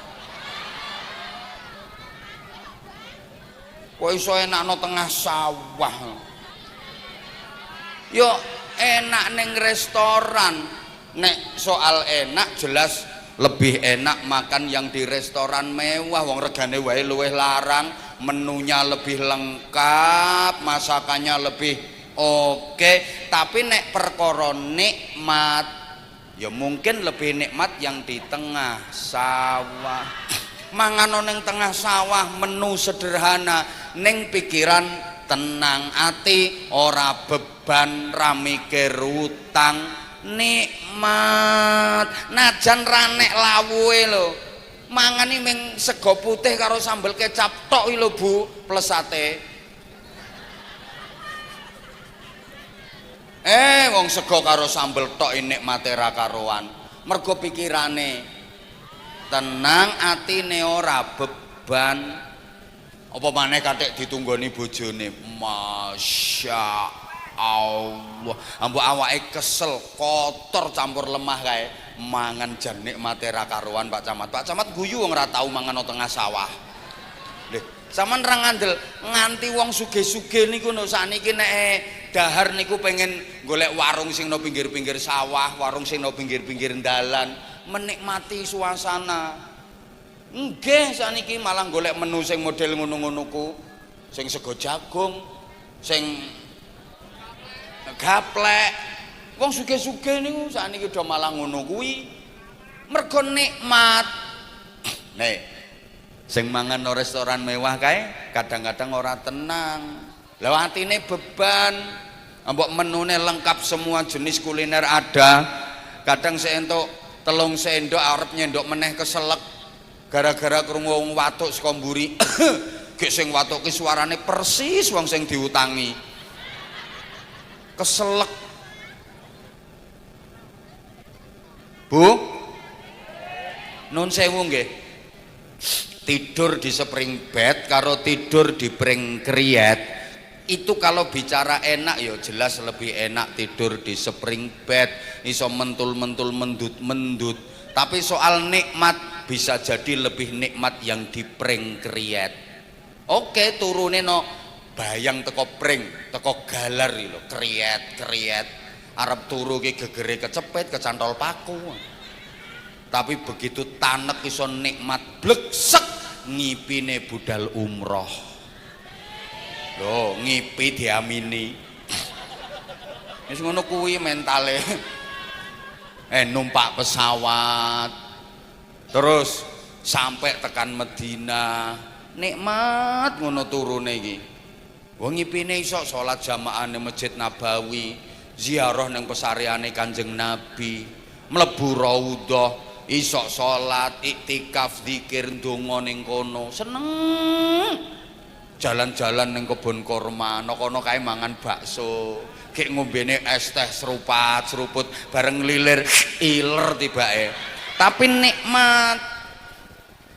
Kok iso enakno tengah sawah? Yo enak ning restoran. Nek soal enak jelas lebih enak makan yang di restoran mewah, wong regane wae luwih larang, menunya lebih lengkap, masakannya lebih oke. Tapi nek perkara nikmat ya mungkin lebih nikmat yang di tengah sawah. Mangan ning tengah sawah menu sederhana, ning pikiran tenang, ati ora beban, ra mikir utang. Nikmat najan ranek lawuhe lho, mangani ming sego putih karo sambel kecap tok iki lho Bu, plus sate. Wong sego karo sambel tok nikmate ra karuan. Mergo pikirane tenang, atine ora beban. Apa maneh kathik ditunggoni bojone. Masya Allah, ambok awake kesel, kotor campur lemah kae, mangan jan nikmate ra karuan Pak Camat. Pak Camat guyu wong ora tau mangan nang tengah sawah. Lho, sampean ra ngandel nganti wong sugih-sugih niku no sakniki nek dahar niku pengen golek warung sing no pinggir-pinggir sawah, warung sing no pinggir-pinggir dalan, menikmati suasana. Nggih, sakniki malah golek menu sing model ngono-ngono ku, sing sego jagung, sing gaplek. Wong sugih-sugih niku sakniki do malah ngono kuwi. Mergo nikmat. Nek sing mangan no restoran mewah kae kadang-kadang ora tenang. Lah atine beban. Mbok menune lengkap semua jenis kuliner ada. Kadang seentuk 3 sendok arep nyendok meneh keselek gara-gara krungu wong watuk saka mburi. Gek sing watuk ki suarane persis wong sing diutangi. Keselek. Bu, nun sewu nggih. Tidur di spring bed karo tidur di pring kriet itu kalau bicara enak ya jelas lebih enak tidur di spring bed, iso mentul-mentul, mendut-mendut. Tapi soal nikmat bisa jadi lebih nikmat yang di pring kriet. Oke, turune no bayang teko pring, teko galar lho, kriet arep turu ki gegere kecepet, kecantol paku. Tapi begitu tanek iso nikmat bleksek ngipine budal umroh. Lho, ngipi diamini. Wis ngono kuwi mentale. Numpak pesawat. Terus sampai tekan Medina. Nikmat ngono turune iki. Wong ngipine iso salat jamaah ning Masjid Nabawi, ziarah ning pesareane Kanjeng Nabi, mlebu raudhah, iso salat, iktikaf, zikir, ndonga ning kono. Seneng. Jalan-jalan ning kebon kurma, ana kono kae mangan bakso. gek ngombene es teh seruput bareng lilir iler tibake. Tapi nikmat.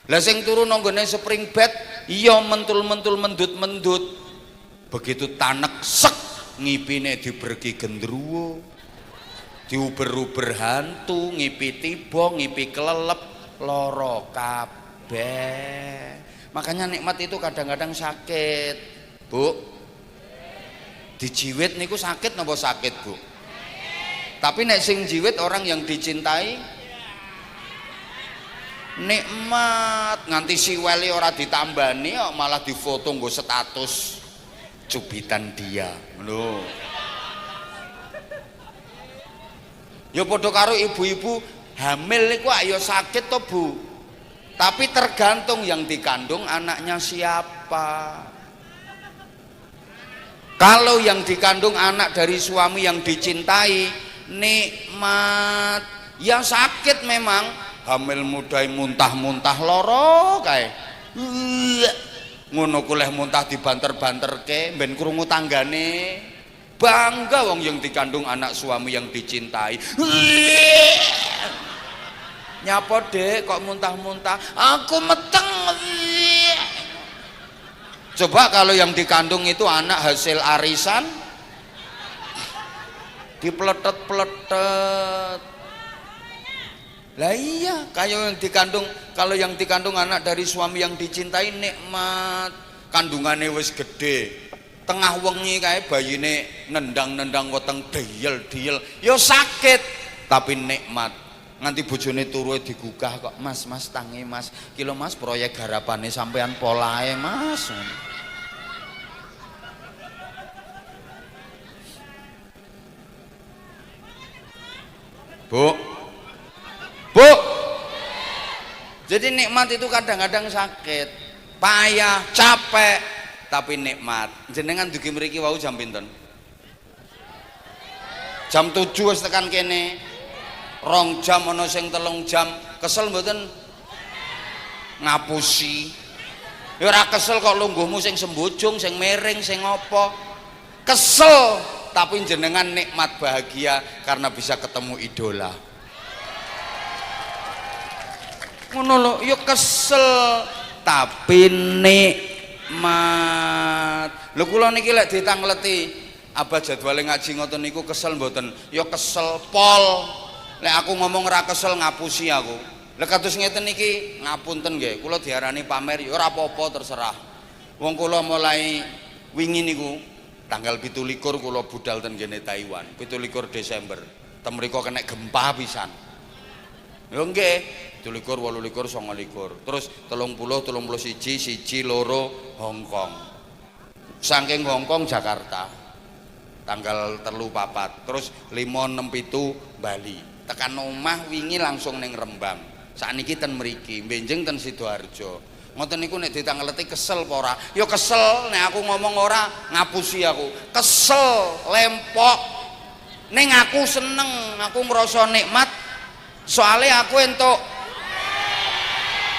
Lah sing turu nang gone spring bed iya mentul-mentul mendut-mendut. Begitu tanek sek ngipine diberki gendruwo. Diuber-uber hantu, ngipi tiba, ngipi kelelep, loro kabeh. Makanya nikmat itu kadang-kadang sakit, Bu. Dijiwit niku sakit napa sakit, Bu? Tapi nek sing jiwit orang yang dicintai nikmat, nganti siweli ora ditambani kok malah difoto nggo status cubitan dia. Lho. Ya padha karo ibu-ibu hamil niku ayo sakit to, Bu. Tapi tergantung yang dikandung anaknya siapa. Kalau yang dikandung anak dari suami yang dicintai, nikmat. Ya sakit memang, hamil muda muntah-muntah loro kae. Ngono kuleh muntah dibanter-banterke ben krungu tanggane. Bangga wong yang dikandung anak suami yang dicintai. Nyapa Dek kok muntah-muntah? Aku meteng. Coba kalau yang dikandung itu anak hasil arisan, dipeletet-peletet. Lah iya, kalau yang dikandung anak dari suami yang dicintai nikmat. Kandungane wis gede. Tengah wengi kae bayine nendang-nendang weteng deyel-deyel. Ya sakit, tapi nikmat. Nganti bojone turu digugah kok, Mas tangi Mas. Ki lho Mas proyek garapane sampean polahe Mas. Bu. Jadi nikmat itu kadang-kadang sakit, payah, capek, tapi nikmat. Jenengan dugi mriki wau jam pinten? Jam 7 wis tekan kene. 2 jam ana sing 3 jam. Kesel mboten? Ngapusi. Ya ora kesel kok lungguhmu sing sembojong, sing miring, sing apa. Kesel, tapi jenengan nikmat bahagia karena bisa ketemu idola. Ngono lho, ya kesel tapi nikmat. Lho kula niki lek ditangleti abah jadwale ngaji ngoten niku kesel mboten? Ya kesel pol. Lek aku ngomong ora kesel ngapusi aku. Lek kados ngeten niki ngapunten nggih, kula diarani pamer ya ora apa-apa terserah. Wong kula mulai wingi niku tanggal 17 kula budal ten kene Taiwan, 17 Desember. Tem mriku kena gempa pisan. Lho nggih. 17, 18, 19, terus 30, 31, 1, 2 Hongkong. Saking Hongkong Jakarta. Tanggal 3, 4, terus 5, 6, 7 Bali. Tekan omah wingi langsung ning Rembang. Sakniki ten mriki, benjing ten Sidoarjo. Ngoten niku nek ditangleti kesel apa ora? Ya kesel, nek aku ngomong ora ngapusi aku. Kesel, lempok. Ning aku seneng, aku merasa nikmat. Soalnya aku entuk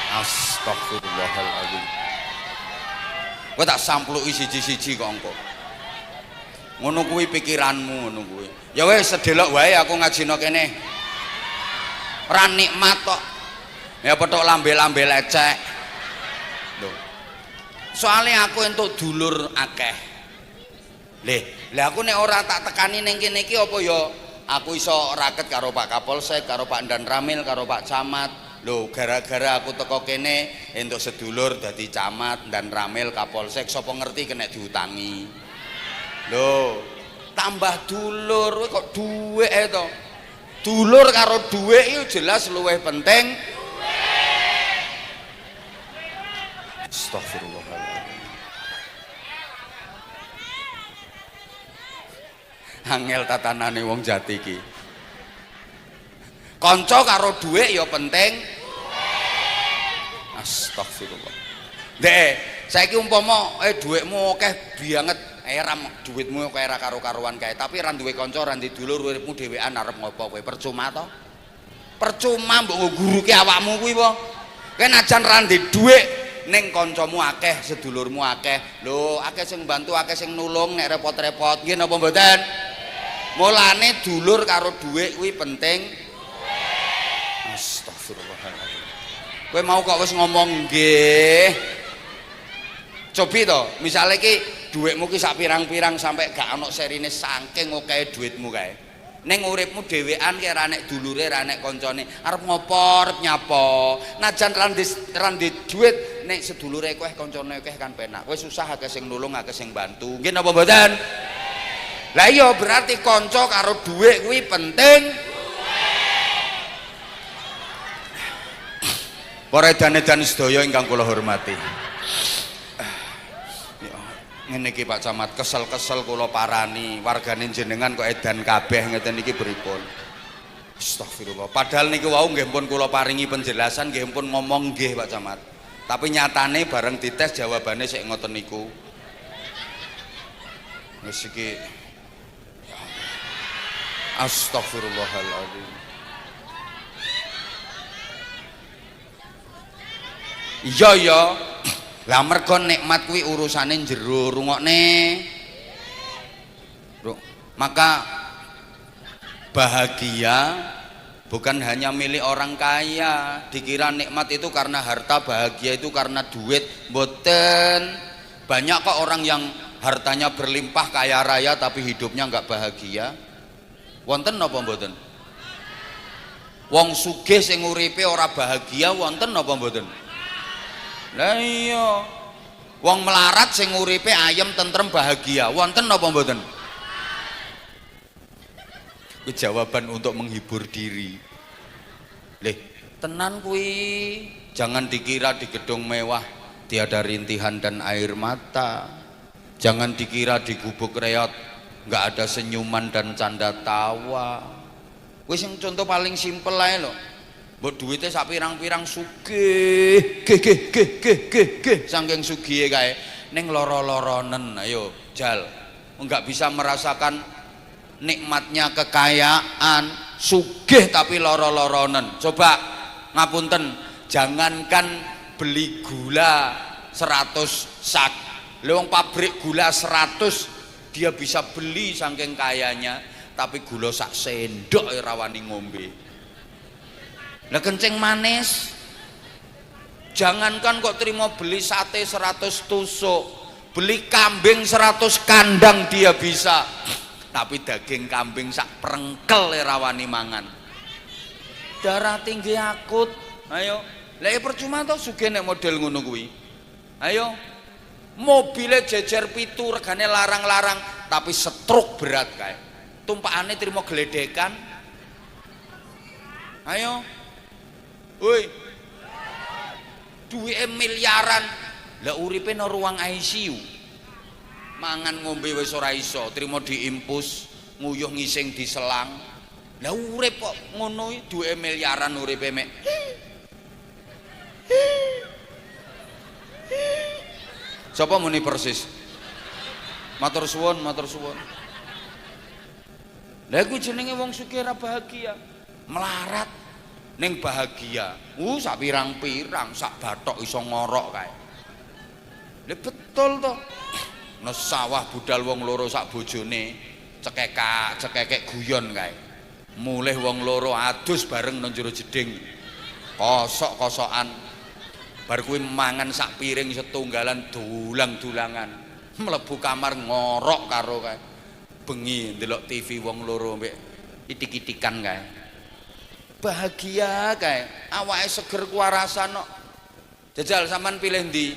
astagfirullahaladzim. Kowe tak sampluki siji-siji kok engko. Ngono kuwi pikiranmu ngono kuwi. Ya wis sedelok wae aku ngajino kene. Ora nikmat kok. Ya petok lambe-lambe lecek. Lho. Soale aku entuk dulur akeh. Lah aku nek ora tak tekani ning kene iki apa ya aku iso raket karo Pak Kapolsek, karo Pak Dan Ramil, karo Pak Camat. Loh, gara-gara aku teko kene entuk sedulur dadi camat dan Ramil Kapolsek, sapa ngerti kena diutangi. Loh, tambah dulur kok duwe to. Dulur karo duwe itu jelas luwih penting. Astagfirullahaladzim. Angel tatanane wong jati iki. Kanca karo dhuwit ya penting. Astagfirullah. Dek, saiki umpama dhuwitmu akeh banget, ram dhuwitmu kaya ra karo-karuan kae, tapi ra duwe kanca, ra ndek dulur, uripmu dhewean arep ngopo kowe? Percuma to? Percuma mbok nguruke awakmu kuwi po. Kowe najan ra ndek dhuwit ning kancamu akeh, sedulurmu akeh. Lho, akeh sing bantu, akeh sing nulung nek repot-repot. Nggih napa mboten? Mulane dulur karo dhuwit kuwi penting. Astagfirullahaladzim. Kowe mau kok wis ngomong nggih. Cobi to, misale iki dhuwitmu ki sak pirang-pirang sampai gak ono serine saking okehe dhuwitmu kae. Ning uripmu dhewean ki ra nek dulure ra nek kancane arep ngopo arep nyapo. Najan randi dhuwit nek sedulure kowe kancane akeh kan penak. Kowe susah akeh sing nulung akeh sing bantu. Nggih napa mboten? Lah iya berarti kanca karo dhuwit kuwi penting. Para edan-edan sedaya ingkang kula hormati. Ya, ngene iki Pak Camat, kesel-kesel kula parani, wargane jenengan kok edan kabeh ngeten iki pripun? Astagfirullah. Padahal niki wau nggih pun kula paringi penjelasan, nggih pun ngomong nggih Pak Camat. Tapi nyatane bareng dites jawabane sik ngoten niku. Wis iki Astagfirullahaladzim. Iya ya. Lah mergo nikmat kuwi urusane jero rungokne. Maka bahagia bukan hanya milik orang kaya. Dikira nikmat itu karena harta, bahagia itu karena duit. Mboten. Banyak kok orang yang hartanya berlimpah kaya raya tapi hidupnya nggak bahagia. Wonten napa mboten? Wong sugih sing uripe ora bahagia wonten napa mboten? Lah iya. Wong melarat sing uripe ayem tentrem bahagia wonten napa mboten? Ku jawaban untuk menghibur diri. Leh, tenan kuwi jangan dikira di gedung mewah tiada rintihan dan air mata. Jangan dikira di gubuk reot nggak ada senyuman dan canda tawa. Wis sing contoh paling simpel ae lho. Mbok duwite sak pirang-pirang sugih, saking sugihe kae ning lara-laranen. Ayo, Jal. Enggak bisa merasakan nikmatnya kekayaan, sugih tapi lara-laranen. Coba ngapunten, jangankan beli gula 100 sak. Lha wong pabrik gula 100 dia bisa beli saking kayanya, tapi gula sak sendok rawani ngombe. Lah kencing manis, jangankan kok terima beli sate 100 tusuk, beli kambing 100 kandang dia bisa, tapi daging kambing sak prengkel rawani mangan. Darah tinggi akut, ayo. Lah percuma to sugih nek model ngono kuwi. Ayo. Mobilnya jejer pitu regane larang-larang tapi stroke berat kae. Tumpakane trimo gledekan. Ayo. Woi. Duwike miliaran. Lah uripe nang ruang ICU. Mangan ngombe wis ora iso, trimo diimpus, nguyuh ngising diselang. Lah urip kok ngono iki duwike miliaran uripe mek. Siapa muni persis? Matur suwun, matur suwun. Lah iku jenenge wong sugih ra bahagia. Melarat ning bahagia. Sak pirang-pirang, sak bathok iso ngorok kae. Lah betul to. Nes sawah budal wong loro sak bojone, cekekek guyon kae. Mulih wong loro adus bareng nang jero jeding. Kosok-kosokan. Bar kuwi mangan sak piring setunggalan dulang-dulangan. Mlebu kamar ngorok karo kae. Bengi ndelok TV wong loro mbek itik-itikan kae. Bahagia kae, awake seger kuwarasan kok. Jajal sampean pilih ndi?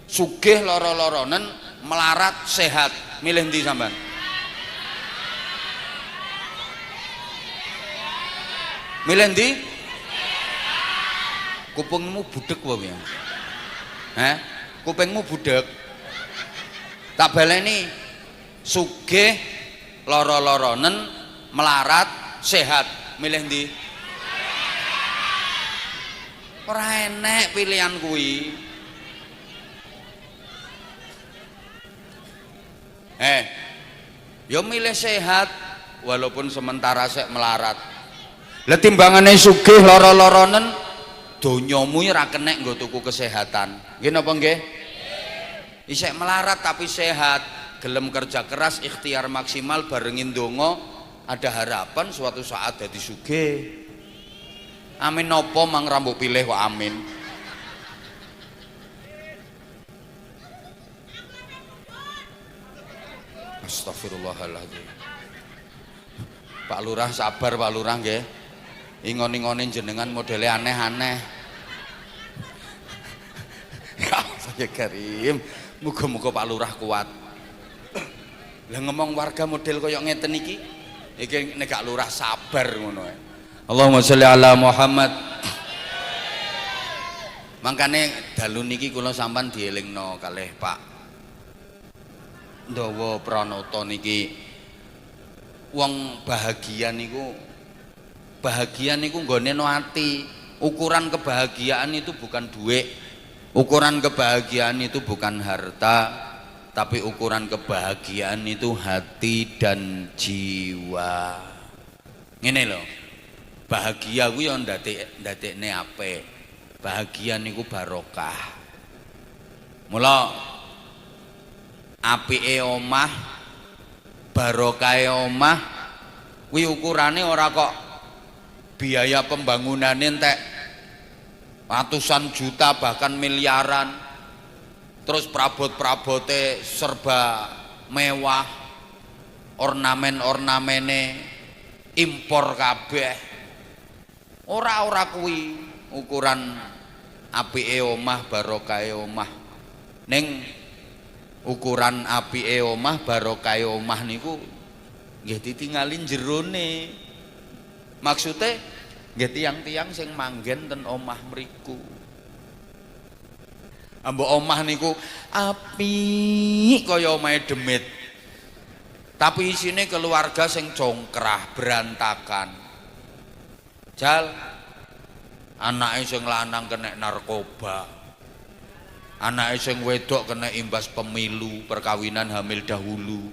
Sugih lara-laranen, melarat sehat. Milih ndi sampean? Milih ndi? Kupingmu budek wae ya. Kupingmu budek. Tak baleni sugih lara-laranen, melarat sehat. Milih ndi? Ora enek pilihan kuwi. Yo milih sehat walaupun sementara sek melarat. Lah timbangane sugih lara-laranen donyamu ora kenek nggo tuku kesehatan. Nggih napa nggih? Isek melarat tapi sehat, gelem kerja keras, ikhtiar maksimal barengin donga, ada harapan suatu saat dadi sugih. Amin nopo mang rambut pilih kok amin. Astagfirullahaladzim. Pak Lurah sabar Pak Lurah nggih. Ingon-ingonin jenengan modelnya aneh-aneh. Ya saya Karim, muga-muga Pak Lurah kuat. Lah ngomong warga model koyo ngeten iki nek gak lurah sabar ngono ae. Allahumma sholli ala Muhammad. Mangkane dalu niki kula sampean dielingno kalih Pak Ndawa Pranata niki. Wong bahagia niku nggone no ati. Ukuran kebahagiaan itu bukan duit, ukuran kebahagiaan itu bukan harta, tapi ukuran kebahagiaan itu hati dan jiwa. Ngene lho, bahagia ku yo ndadekne apik, bahagia niku barokah. Mula apike omah, barokahe omah kuwi ukurane ora kok biaya pembangunannya entek ratusan juta bahkan miliaran, terus perabot-perabote serba mewah, ornamen-ornamene impor kabeh. Ora kuwi ukuran apike omah barokahe omah. Ning ukuran apike omah barokahe omah niku nggih ditingali jerone. Maksudnya nggih tiang-tiang sing manggen ten omah mriku. Mbok omah niku apik kaya omahe demit. Tapi isine keluarga sing congkrah, berantakan. Jal anake sing lanang kena narkoba. Anake sing wedok kena imbas pemilu, perkawinan hamil dahulu.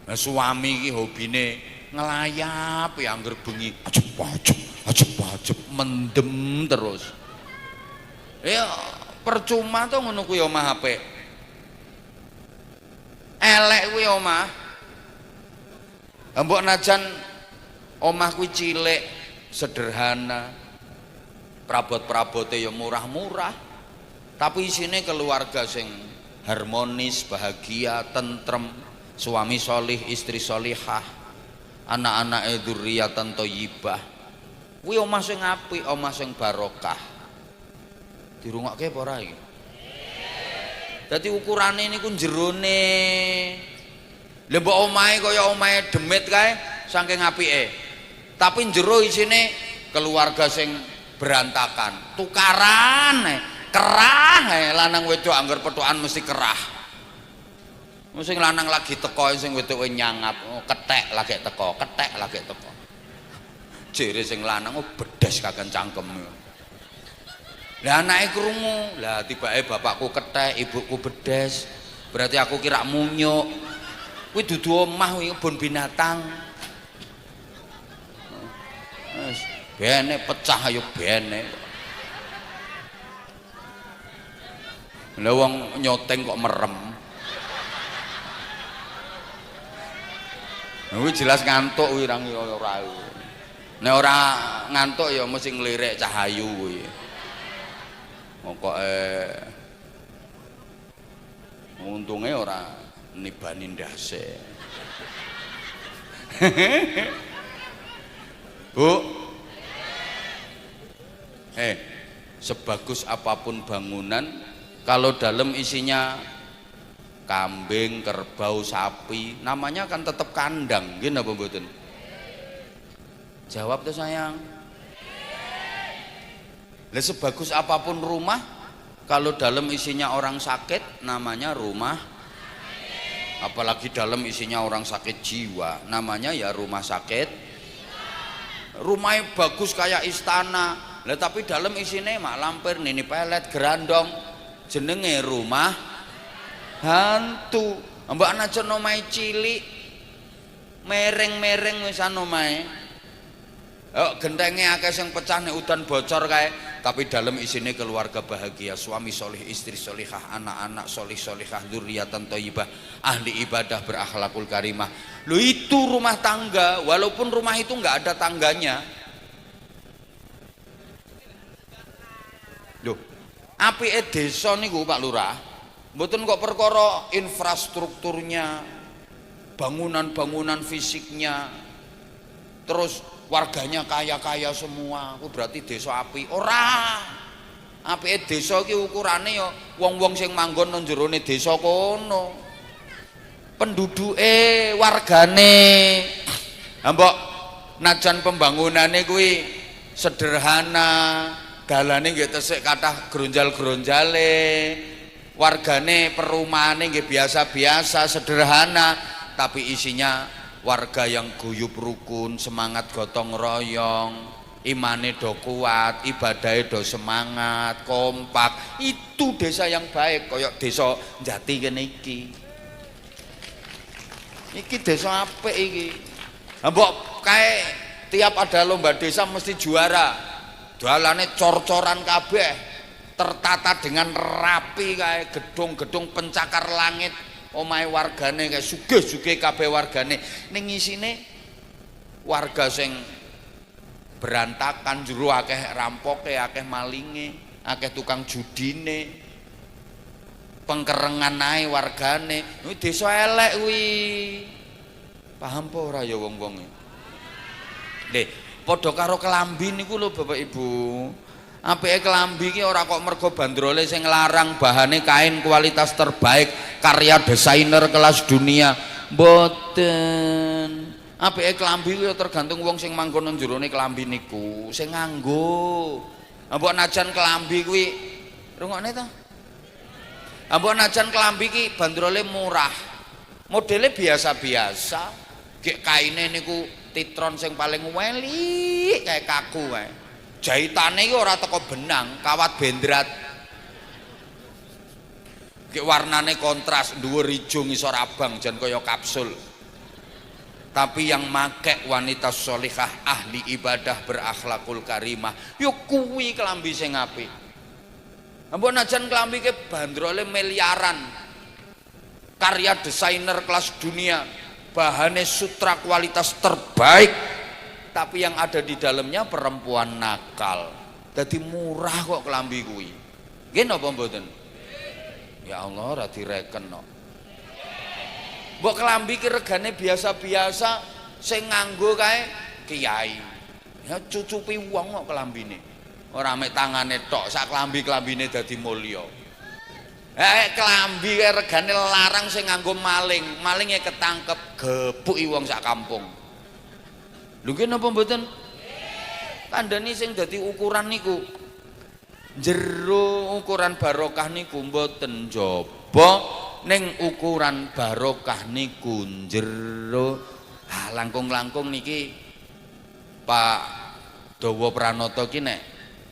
Nah, suami iki hobine ngelayap ya angger bengi ajep mendem terus. Ya percuma to ngono kuwi omah apik. Elek kuwi omah. Mbok najan omah kuwi cilik, sederhana. Perabot-perabote ya murah-murah. Tapi isine keluarga sing harmonis, bahagia, tentrem, suami solih, istri solihah, anak-anake dzurriatan thayyibah. Kuwi omah sing apik, omah sing barokah. Dirungokke apa ora iki? Dadi ukurane niku jerone. Lha mbok omahe kaya omahe demit kae saking apike. Tapi jero isine keluarga sing berantakan. Tukaran kerah lanang wedok angger petukan mesti kerah. Sing lanang lagi teko sing wedoke nyangap, kethek lagi teko, kethek lagi teko. Jere sing lanang bedes kagan cangkeme. Lah anake krungu, lah tibake bapakku kethek, ibuku bedes. Berarti aku kira munyuk. Kuwi dudu omah kuwi kebon binatang. Wes bene pecah ayo bene. Lah wong nyoteng kok merem. Kuwi jelas ngantuk kuwi ora. Nek ora ngantuk ya mesti nglirik cahayu kuwi. Pokoke untunge ora nibani ndase. Bu. Sebagus apapun bangunan kalau dalam isinya kambing, kerbau, sapi, namanya kan tetap kandang, gini apa mboten? Jawab tuh sayang. Lah sebagus apapun rumah, kalau dalam isinya orang sakit, namanya rumah. Apalagi dalam isinya orang sakit jiwa, namanya ya rumah sakit. Rumahnya bagus kayak istana, lah tapi dalam isinya mak lampir, nini pelet, gerandong, jenenge rumah hantu. Mbak anajan omahe cilik, mereng-mereng wisan omahe. Gentenge akeh sing pecah nek udan bocor kae tapi dalam isinya keluarga bahagia, suami solih, istri solihah, anak-anak solih solihah, dzurriatan thayyibah, ahli ibadah berakhlakul karimah. Lo itu rumah tangga, walaupun rumah itu nggak ada tangganya. Loh, apike desa niku Pak Lurah, mboten kok perkara infrastrukturnya, bangunan-bangunan fisiknya, terus warganya kaya-kaya semua, aku berarti desa api. Ora, apike desa iki ukurane ya wong-wong sing manggon nang jerone desa kono, penduduke, wargane. Mbok najan pembangunane kuwi sederhana, dalane nggih tesik kathah gronjal-gronjale, wargane perumahane nggih biasa-biasa sederhana, tapi isinya warga yang guyub rukun, semangat gotong royong, imane do kuat, ibadahnya do semangat, kompak. Itu desa yang baik, koyok desa Jati kene iki. Iki desa apik iki. Mbok kae tiap ada lomba desa mesti juara. Dalane cor-coran kabeh, tertata dengan rapi kae, gedung-gedung pencakar langit. Omahe wargane kayak sugih-sugih kabeh wargane, ning isine warga sing berantakan, jero akeh rampoke, akeh malinge, akeh tukang judine, pengkerengan ae wargane. Kuwi desa elek kuwi. Paham apa ora ya wong-wong? Nggih, padha karo kelambi niku lho Bapak Ibu. Apike kelambi iki ora kok mergo bandrole sing larang bahane kain kualitas terbaik, karya desainer kelas dunia. Mboten. Apike kelambi kuwi tergantung wong sing manggon nang jerone kelambi niku, sing nganggo. Mbok najan kelambi kuwi rungokne ta? Mbok najan kelambi iki bandrole murah. Modele biasa-biasa. Gek kaine niku titron sing paling welik kayak kaku kae. Jahitane iki ora teko benang, kawat bendrat. Ki warnane kontras, dhuwur ijo ngisor abang jan kaya kapsul. Tapi yang make wanita sholihah, ahli ibadah berakhlakul karimah, yo kuwi kelambi sing apik. Ampun najan kelambi ke bandrole miliaran. Karya desainer kelas dunia, bahannya sutra kualitas terbaik, tapi yang ada di dalamnya perempuan nakal. Jadi murah kok kelambi kuwi. Nggih napa mboten? Ya Allah ora direken kok. Mbok kelambi ki regane biasa-biasa, sing nganggo kae kiai. Ya cucupi wong kok kelambine. Ora mek tangane tok, sak klambi-klambine dadi mulya. Kelambi kae regane larang sing nganggo maling. Malinge ketangkep, gepuki wong sak kampung. Lho nggih napa mboten? Kandhani sing dadi ukuran niku. Jero ukuran barokah niku mboten njaba, ning ukuran barokah niku jero. Langkung-langkung niki Pak Dawa Pranata ki nek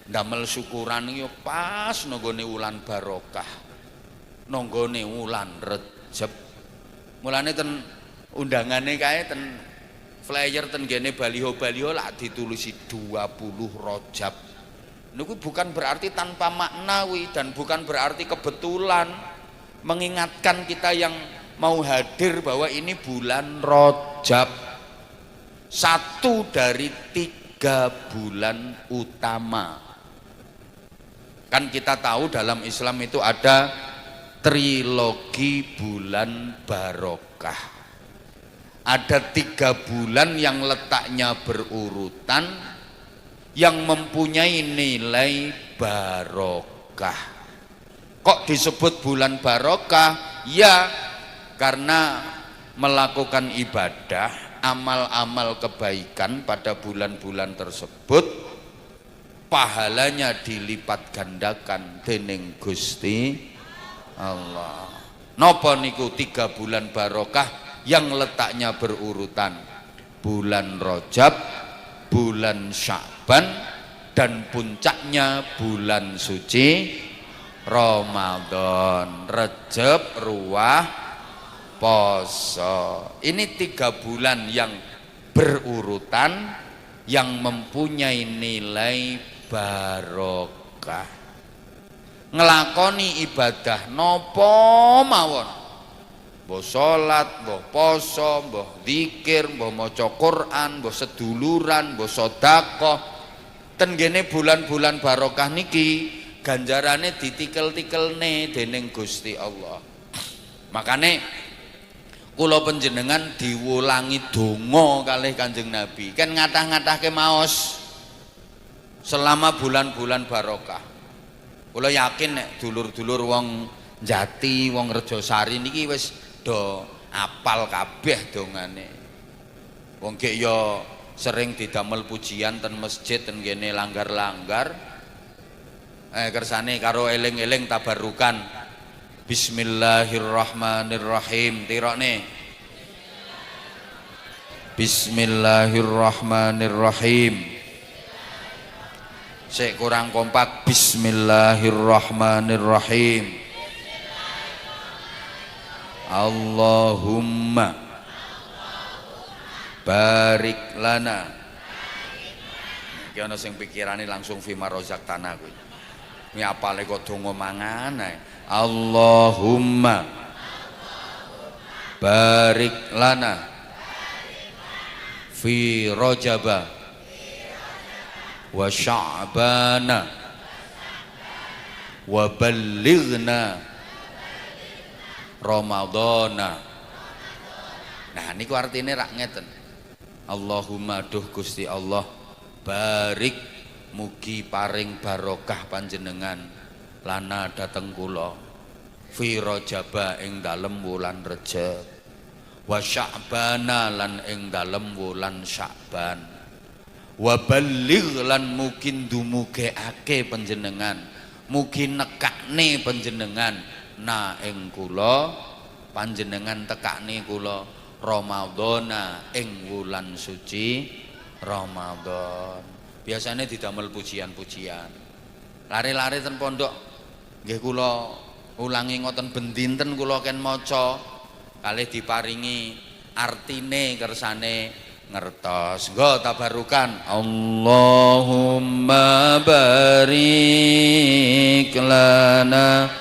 ndamel syukuran iki pas nanggone wulan barokah. Nanggone wulan Rejab. Mulane ten undangane kae ten flyer ten gene baliho-baliho lak ditulisi 20 Rajab. Niku bukan berarti tanpa makna dan bukan berarti kebetulan, mengingatkan kita yang mau hadir bahwa ini bulan Rajab, satu dari 3 bulan utama. Kan kita tahu dalam Islam itu ada trilogi bulan barokah. Ada 3 bulan yang letaknya berurutan, yang mempunyai nilai barokah. Kok disebut bulan barokah? Ya, karena melakukan ibadah, amal-amal kebaikan pada bulan-bulan tersebut, pahalanya dilipat gandakan dening Gusti Allah. Napa niku 3 bulan barokah yang letaknya berurutan? Bulan Rajab, bulan Sya'ban, dan puncaknya bulan suci Ramadan. Rejab, Ruwah, Poso. Ini 3 bulan yang berurutan, yang mempunyai nilai barokah. Ngelakoni ibadah nopo mawon, mbah salat, mbah poso, mbah zikir, mbah maca Quran, mbah seduluran, mbah sedekah, ten gene bulan-bulan barokah niki ganjarane ditikel-tikelne dening Gusti Allah. Makane kula panjenengan diwulangi donga kalih Kanjeng Nabi, kan ngatah-ngatahke maos selama bulan-bulan barokah. Kula yakin nek dulur-dulur wong Jati, wong Rejosari niki wis do apal kabeh dongane. Wong gek ya sering didamel pujian ten masjid ten kene langgar-langgar. Kersane karo eling-eling tabarukan. Bismillahirrahmanirrahim. Tirokne. Bismillahirrahmanirrahim. Sik kurang kompak. Bismillahirrahmanirrahim. Allahumma barik lana. Iki ana sing pikirane langsung fima rozak tanah kuwi. Kuwi apale kok donga mangan ae. Allahumma barik lana fi rajaba wa sya'bana wa ballighna Ramadhana. Nah niku artine rak ngeten. Allahumma duh Gusti Allah barik mugi paring barokah panjenengan lana dateng kula fi rajaba ing dalem wulan Rejab wa sya'bana lan ing dalem wulan Sya'ban wa balligh lan mugi ndumugekake panjenengan mugi nekakne panjenengan na ing kula panjenengan tekakne kula Ramadhana ing wulan suci Ramadan. Biasanya didamel pujian-pujian. Lari-lari ten pondok nggih kula ulangi ngoten ben dinten kula ken maca kalih diparingi artine kersane ngertos. Nggo tabarukan. Allahumma barik lana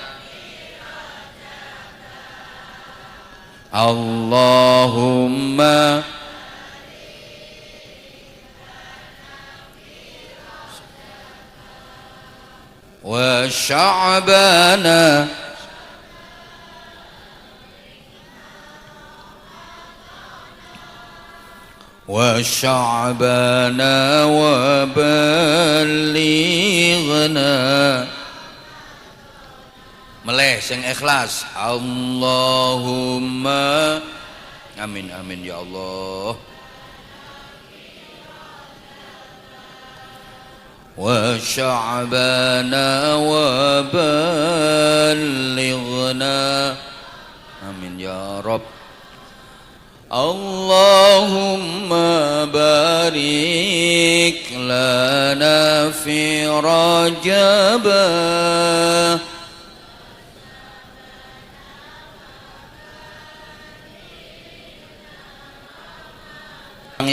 Allahumma wa sya'bana wa sya'bana wa ballighna. Meleh sing ikhlas. Allahumma amin amin ya Allah. Wa sya'bana wa ballighna amin ya Rabb. Allahumma barik lana fi Rajab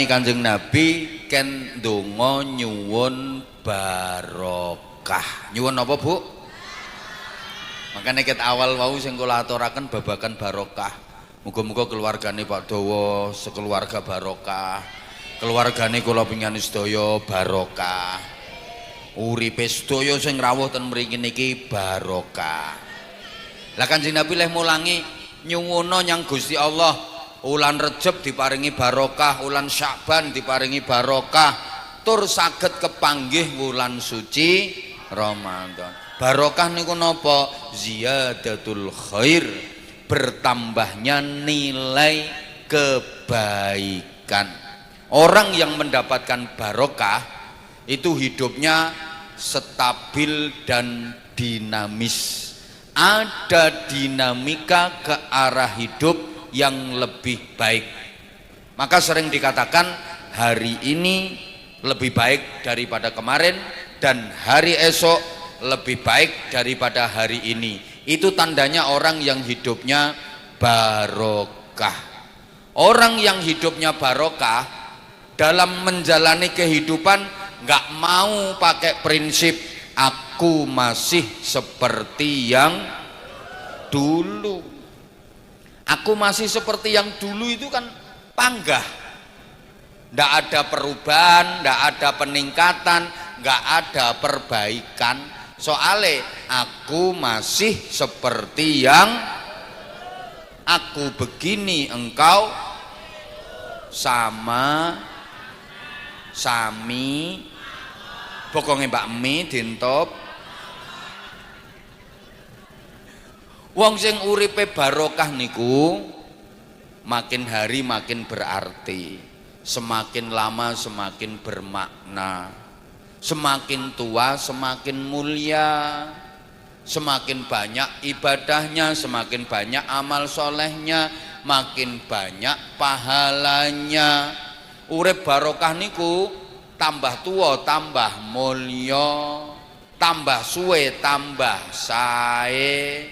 Kanjeng Nabi ken donga nyuwun barokah. Nyuwun apa, Bu? Makanya ket awal wau sing kula aturaken babagan barokah. Muga-muga keluargane Pak Dawa sekeluarga barokah. Keluargane kula pingani sedaya barokah. Uripe sedaya sing rawuh ten mriki niki barokah. Lah Kanjeng Nabi leh mulangi nyuwuna nyang Gusti Allah. Ulan Rejab diparingi barokah, ulan Sya'ban diparingi barokah, tur saged kepanggih wulan suci Ramadan. Barokah niku napa? Ziyadatul khair, bertambahnya nilai kebaikan. Orang yang mendapatkan barokah itu hidupnya stabil dan dinamis. Ada dinamika ke arah hidup yang lebih baik. Maka sering dikatakan hari ini lebih baik daripada kemarin dan hari esok lebih baik daripada hari ini. Itu tandanya orang yang hidupnya barokah. Orang yang hidupnya barokah dalam menjalani kehidupan nggak mau pakai prinsip aku masih seperti yang dulu. Aku masih seperti yang dulu itu kan panggah, nggak ada perubahan, nggak ada peningkatan, nggak ada perbaikan. Soale aku masih seperti yang aku begini, engkau sama sami pokoknya Mbak Mi dintop. Wong sing uripe barokah niku makin hari makin berarti, semakin lama semakin bermakna, semakin tua semakin mulia, semakin banyak ibadahnya, semakin banyak amal solehnya, makin banyak pahalanya. Urip barokah niku tambah tua tambah mulya, tambah suwe tambah sae,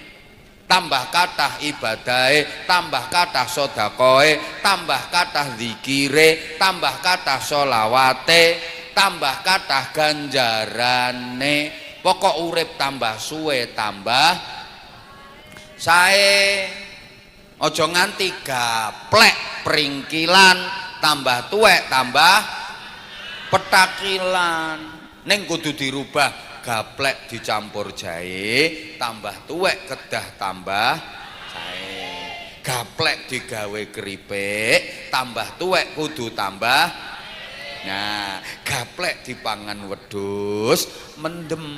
tambah kathah ibadahe, tambah kathah sedekahe, tambah kathah zikire, tambah kathah sholawate, tambah kathah ganjarane. Pokok urip tambah suwe tambah sae. Aja nganti gaplek pringkilan, tambah tuwek tambah petakilan. Ning kudu dirubah, gaplek dicampur jahe, tambah tuwek kedah tambah jahe. Gaplek digawe keripik, tambah tuwek kudu tambah. Nah, gaplek dipangan wedhus mendem.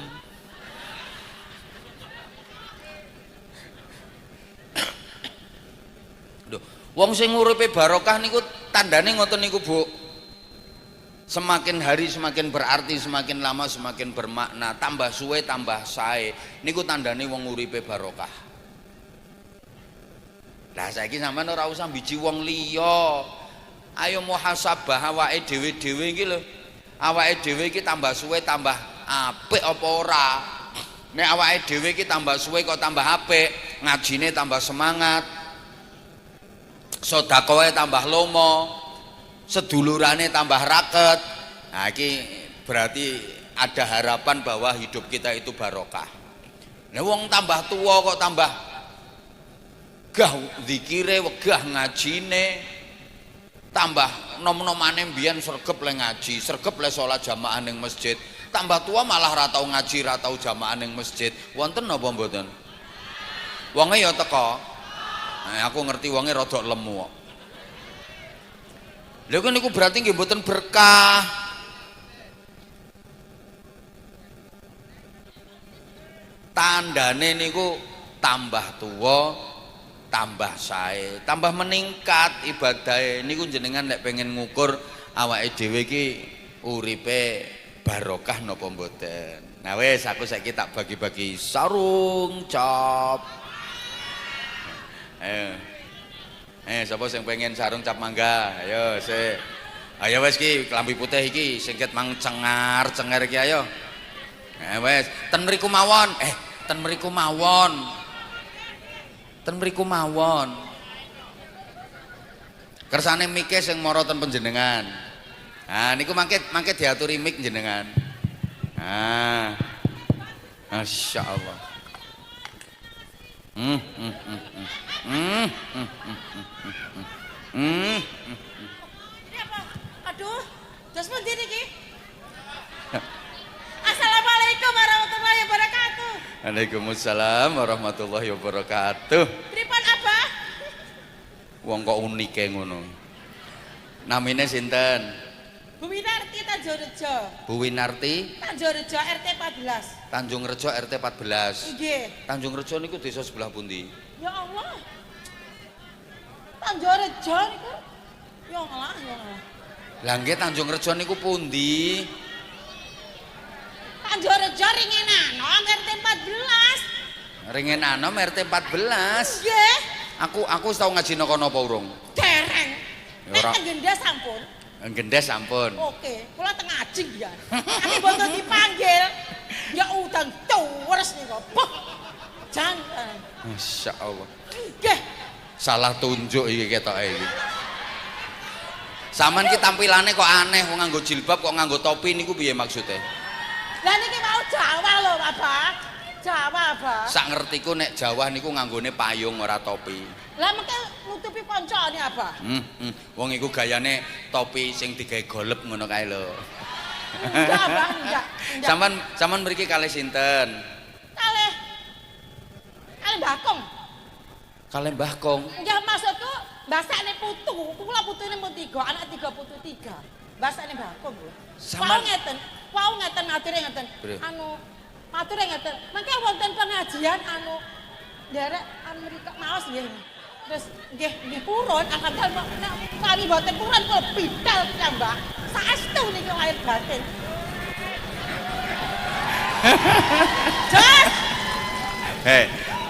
Duh, wong sing uripe barokah niku tandane ngoten niku, Bu. Semakin hari semakin berarti, semakin lama semakin bermakna, tambah suwe tambah sae. Niku tandane wong uripe barokah. Lah saiki sampean ora usah biji wong liya. Ayo muhasabah awake dhewe-dhewe iki lho. Awake dhewe iki tambah suwe tambah apik apa ora? Nek awake dhewe iki tambah suwe kok tambah apik, ngajine tambah semangat, sedekahe tambah lomo, sedulurane tambah raket. Nah iki berarti ada harapan bahwa hidup kita itu barokah. Nah wong tambah tua kok tambah gah zikire, wegah ngajine, tambah nom-nomane mbiyen sregep le ngaji, sregep le salat jamaah ning masjid. Tambah tua malah ra tau ngaji, ra tau jamaah ning masjid. Wonten napa mboten? Wonge ya teko. Nah, aku ngerti wonge rada lemu kok. Lha kok niku berarti nggih mboten berkah. Tandane niku tambah tua tambah sae, tambah meningkat ibadahe. Niku jenengan nek pengen ngukur awake dhewe iki uripe barokah napa mboten. Nah wis aku saiki tak bagi-bagi sarung cap. Sapa sing pengen sarung cap mangga? Ayo sik. Ayo wis ki klambi putih iki singket mang cengar-cengar iki ayo. Wis, ten mriku mawon. Ten mriku mawon. Ten mriku mawon. Kersane mike sing mara ten panjenengan. Nah niku mangke diaturi mik jenengan. Nah. Masyaallah. Aduh, terus pundi niki? Assalamualaikum warahmatullahi wabarakatuh. Waalaikumsalam warahmatullahi wabarakatuh. Pripun Abah? Wong kok unike ngono. Namine sinten? Bu Winarti Tanjungrejo. Bu Winarti Tanjungrejo RT 14. Tanjungrejo RT 14. Nggih. Tanjungrejo niku desa sebelah pundi? Ya Allah. Tanjungrejo niku. Ya Allah, ya Allah. Lah nggih Tanjungrejo niku pundi? Tanjungrejo Ringenano RT 14. Ringenano RT 14. Nggih. Aku tau ngaji napa napa urung? Dereng. Ya ora. Nek Genda sampun. Gendes sampun. Oke, kula teng ngaji ya. Nek boten dipanggil, ya udang tuwers niku. Poh. Jangan. Masyaallah. Nggih. Salah tunjuk iki ketoke iki. Sampeyan ki tampilane kok aneh, kok nganggo jilbab kok nganggo topi niku piye maksude? Lah niki mau Jawa lho, Abah. Jawa, Abah. Sak ngertiku nek Jawa niku nganggone payung ora topi. Lah mengke nutupi koncone, Abah. Wong iku gayane topi sing digawe golep ngono kae lho. Enggak, Abah, enggak. Sampeyan mriki kalih sinten? Kalih Bakong. Kalih Mbah Kong. Ya maksudku basane putu, kula putune mung 3, anak 3 putu 3. Basane Bakong lho. Wau ngeten mature ngeten. Anu mature ngeten. Mangke wonten pengajian anu nderek Amerika maos nggih. Terus nggih purun alhamdulillah kami boten purun kula bidal Mbak. Saestu niki lahir batin. Jos.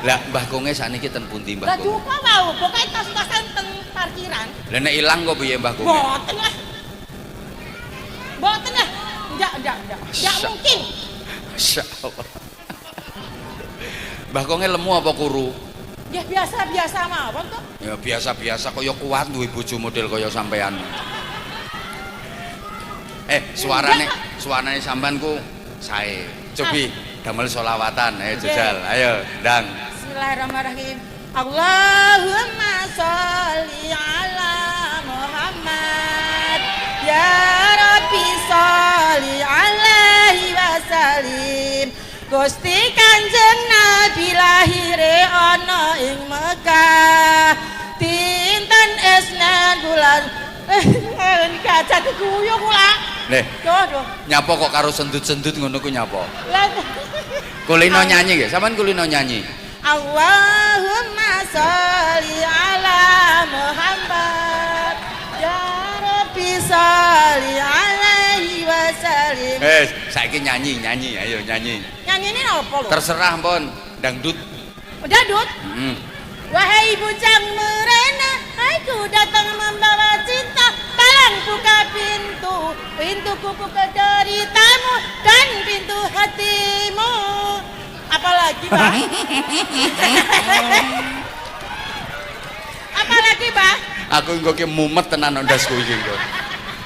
Lah Mbah Konge sakniki ten pundi Mbah Lah Kong? duka mau, pokoke tas-tasan teng parkiran. Lah nek ilang kok piye Mbah Konge? Boten lah. Boten lah. Enggak mungkin. Masyaallah. Mbah Konge lemu apa kuru? Ya biasa-biasa mawon kok. Ya biasa-biasa kaya kuat duwe bojo model kaya sampean. Suarane sampean ku sae. Cobi damel selawatan, ayo jajal, ayo ndang. Bismillahirrahmanirrahim. Allahumma sholli ala Muhammad. Ya Rabbi sholli alaihi wasallim. Gusti Kanjeng Nabi lahire ana ing Mekah. Dinten Isnin bulan kaca keguyu kula. Nih, Dodo. nyapa kok karo sendut-sendut ngono ku nyapa? Lah Kulino nyanyi nggih, sampean kulino nyanyi. Allahumma sholli ala Muhammad. Ya Rabbi sholli alaihi wasallim. Saiki nyanyi, ayo nyanyi. Nyanyine apa lho? Terserah pun, dangdut. Dangdut? Wahai bujang merena, aku datang membawa cinta. Tolong buka pintuku buka deritamu dan pintu hatimu. Apalagi, Pak? Apalagi, Pak? Aku engko ki mumet tenan ndasku iki engko.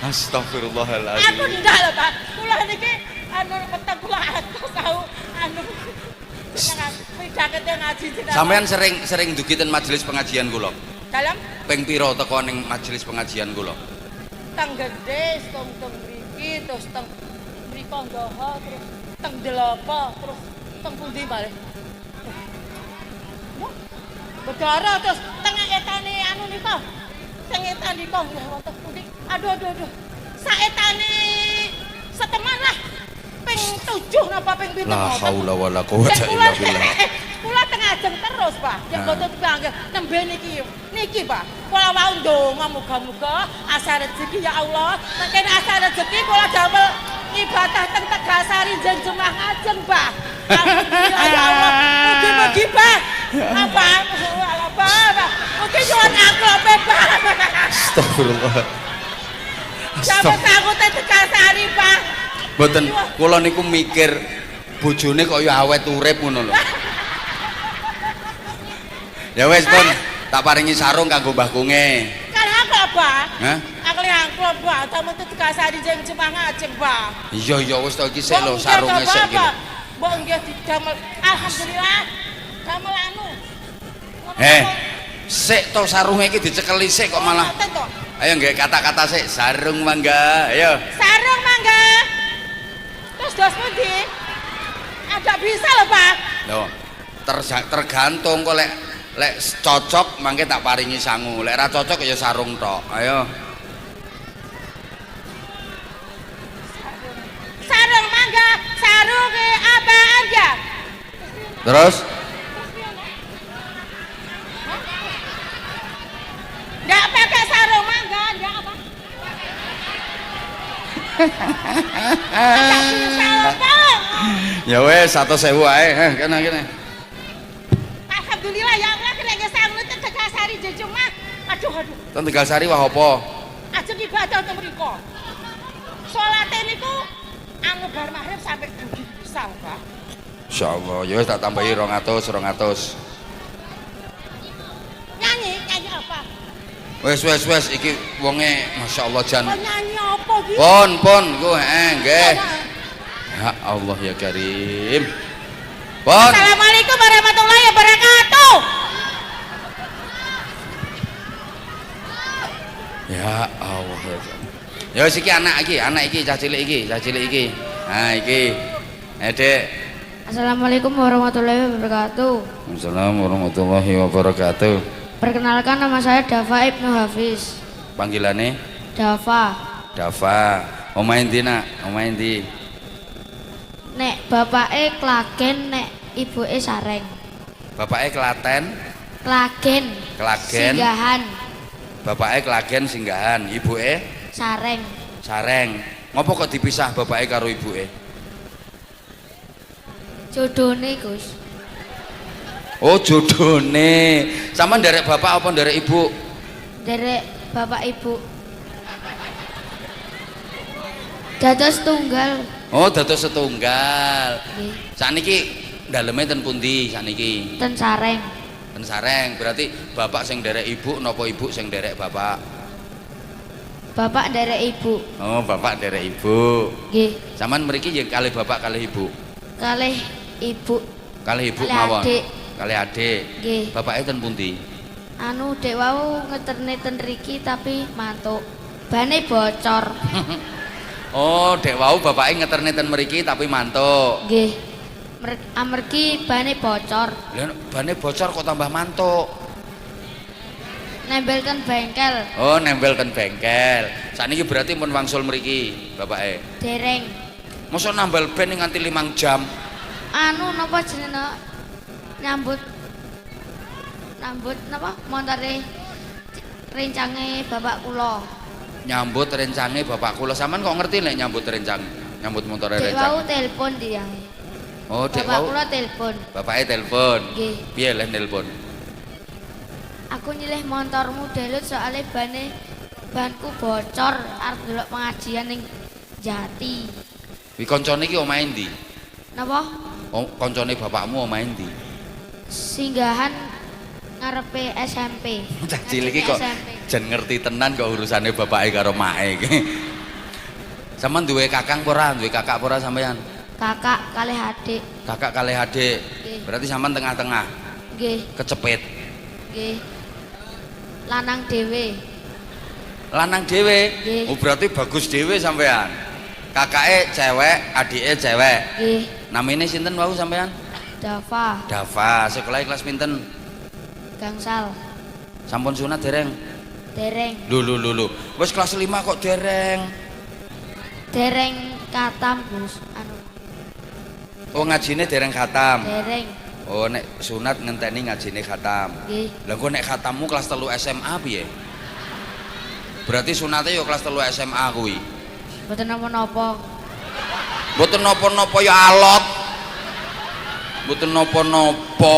Astagfirullahaladzim. Aku ndak lho, Pak. Kula niki anu peteng kula atus tau anu pidhaket ngaji jenengan. Sampean sering dugi ten majelis pengajian kula. Dalam Ping pira teko ning majelis pengajian kula? teng gede, teng mriki, terus teng mriko nggaha, terus teng delopo, terus teng pundi malih. Bedara terus teng etane anu nika. Sing etan nika nggih wonten pundi. Aduh. Saetane seteman lah. Ping 7 napa ping 7 La haula wala quwata illa billah. Kula teng ajeng terus, Pak. Yen boten panggih nembe niki, Pak. Kula wau ndonga muga-muga asa rezeki ya Allah. Mangkene asa rezeki kula damel ibadah teng Tegasari jeneng jemaah ngajeng, Pak. Alhamdulillah ya Allah. Mugi-mugi, Pak. Apa? Mugi nyuwun aklope, Pak. Astagfirullah. Sampe takute Tegasari, Pak. Mboten, kula niku mikir bojone kok ya awet urip ngono lho. Ya wis pun, tak paringi sarung kanggo Mbah Konge. Kan apa, Pak? Hah? Aku angklop, Pak. Tamu itu Tegasari jeneng jemaah ngajeng, Pak. Iya wis to iki sik lho sarunge sik iki. Mbok nggih didamel. Alhamdulillah. Damel anu. Sik to sarunge iki dicekeli sik kok malah. Ayo nggih kata-kata sik, sarung mangga. Ayo. Sarung mangga. Terus dos pundi? Ada bisa lho, Pak. Loh, tergantung kok lek cocok mangke tak paringi sangu. Lek ra cocok ya sarung tok. Ayo. Sarung mangga, sarunge apa aja? Terus? Enggak pakai sarung mangga, enggak apa? Ya wes 100.000 ae. Kene. Alhamdulillah ya Allah kena gesang nu Tegasari jejumah. Aduh. Ten Tegasari wah apa? Ajeng ibadah teng mriku. Salate niku anu bar maghrib sampai dugi bisa, Pak. Insyaallah, ya wis tak tambahi 200. Nyanyi apa? Wes iki wonge masyaallah jan. Kok nyanyi apa iki? Pon iku nggih. Ya Allah ya Karim. Pon. Assalamualaikum warahmatullahi wabarakatuh. Ya Allah ya Karim. Ya wis iki anak iki cah cilik iki. Nah iki. Dek. Assalamualaikum warahmatullahi wabarakatuh. Assalamualaikum warahmatullahi wabarakatuh. Perkenalkan nama saya Dava Ibnu Hafiz. Panggilannya? Dava. Omahe ndi nak? Omahe ndi? Nek bapake Klagen, nek ibuke Sareng. Bapake Klaten? Klagen. Singgahan. Bapake Klagen singgahan, ibuke Sareng. Ngopo kok dipisah bapake karo ibuke? Jodone, Gus. Oh, jodone. Sama nderek bapak apa nderek ibu? Derek bapak ibu. Dados tunggal. Oh, dados setunggal. Nggih. Sakniki daleme ten pundi sakniki? Ten Sareng. Ten Sareng. Berarti bapak sing nderek ibu napa ibu sing nderek bapak? Bapak derek ibu. Oh, bapak nderek ibu. Nggih. Saman mriki ya kalih bapak kalih ibu. Kalih ibu. Kalih ibu Kalih mawon. adik. Kalih adik. Nggih. Bapake ten pundi? Anu dek wau ngeterne ten riki tapi mantuk. Bane bocor. Oh, dek wau bapake ngeterne ten mriki tapi mantuk. Nggih. Amergi bane bocor. Lah bane bocor kok tambah mantuk. Nembel ten bengkel. Oh, nempel ten bengkel. Sakniki berarti mun wangsul mriki bapake. Dereng. Mosok nambal ben nganti 5 jam. Anu napa jenenge nyambut napa montore rencange bapak kula. Nyambut rencange bapak kula. Sampean kok ngerti nek nyambut rencang? Nyambut motore Dek rencang. wau telepon dia. Oh, dek Bapak wau. kula telepon. Bapake telepon. Nggih. Piye leh nelpon? Aku nyilih motormu delut soalnya banku bocor arep delok pengajian ning Jati. Wi koncone iki omahe ndi? Napa? Oh, koncone bapakmu omahe ndi? Singgahan ngarepe SMP. Cah cilik iki kok SMP. jan ngerti tenan kok urusane bapake karo make iki. Sampeyan duwe kakang apa ora? Duwe kakak apa ora sampeyan? Kakak kalih adik. Kakak kalih adik. Nggih. Berarti sampean tengah-tengah. Nggih, Kecepit. nggih. Lanang dhewe. Lanang dhewe. Nggih. Oh, berarti bagus dhewe sampean. Kakake cewek, adike cewek. Nggih, Namine sinten wau sampean? Dava, Dava. Sekolah kelas pinten? gangsal, Sampun sunat dereng? dereng. Lho. Wis kelas 5 kok dereng. Dereng katam, Gus. Anu, Oh, ngajine dereng khatam. dereng. Oh, nek sunat ngenteni ngajine khatam. Nggih. Lah kok nek khatammu kelas 3 SMA piye? Berarti sunate ya kelas 3 SMA kuwi. Mboten napa-napa. Mboten napa-napa ya alot. Mboten napa-napa.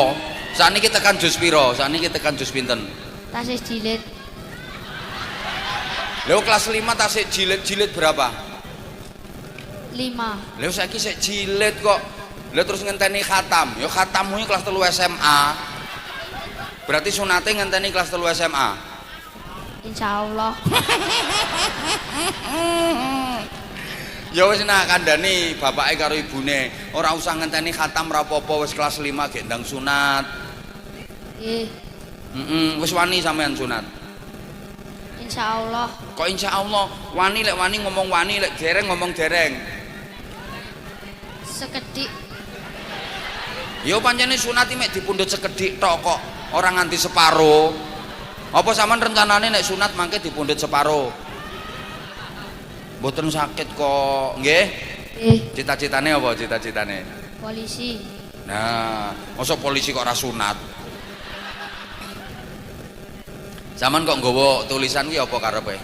Sakniki tekan jus pira? Sakniki tekan jus pinten? Tasih jilid Lha kelas 5 tasik jilid berapa? 5. Lha saiki sik jilid kok. Lha terus ngenteni khatam. Ya khatammu kelas 3 SMA. Berarti sunate ngenteni kelas 3 SMA. Insyaallah. Ya wis nak kandhani bapake karo ibune, ora usah ngenteni khatam ra apa-apa wis kelas 5 gek ndang sunat. Nggih, Wis wani sampean sunat. insyaallah. Kok insyaallah wani lek wani ngomong wani lek dereng ngomong dereng. Sekedhik. Ya pancene sunat iki mek dipundhut sekedhik tok kok, ora nganti separo. Apa sampean rencanane nek sunat mangke dipundhut separo? Mboten sakit kok, nggih? Nggih, Cita-citane apa cita-citane? polisi. Nah, masa polisi kok ora sunat? Zaman kok nggawa tulisan ki apa karepe?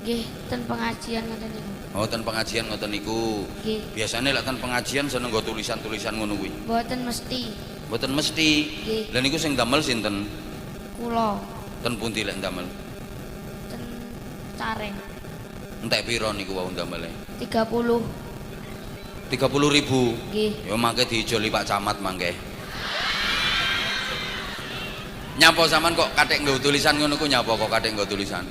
Nggih, ten pengajian ngoten niku. Oh, ten pengajian ngoten niku. Nggih, Biasane lek ten pengajian seneng nggo tulisan-tulisan ngono kuwi. mboten mesti. Mboten mesti. Nggih, Lah niku sing damel sinten? kula Ten pundi lek damel? ten Careng. Entek pira niku wau damele? 30. 30.000. Nggih, Ya mangke diijoli Pak Camat mangke. Nyapa sampean kok kathek nggawa tulisan ngono ku nyapa kok kathek nggawa tulisan?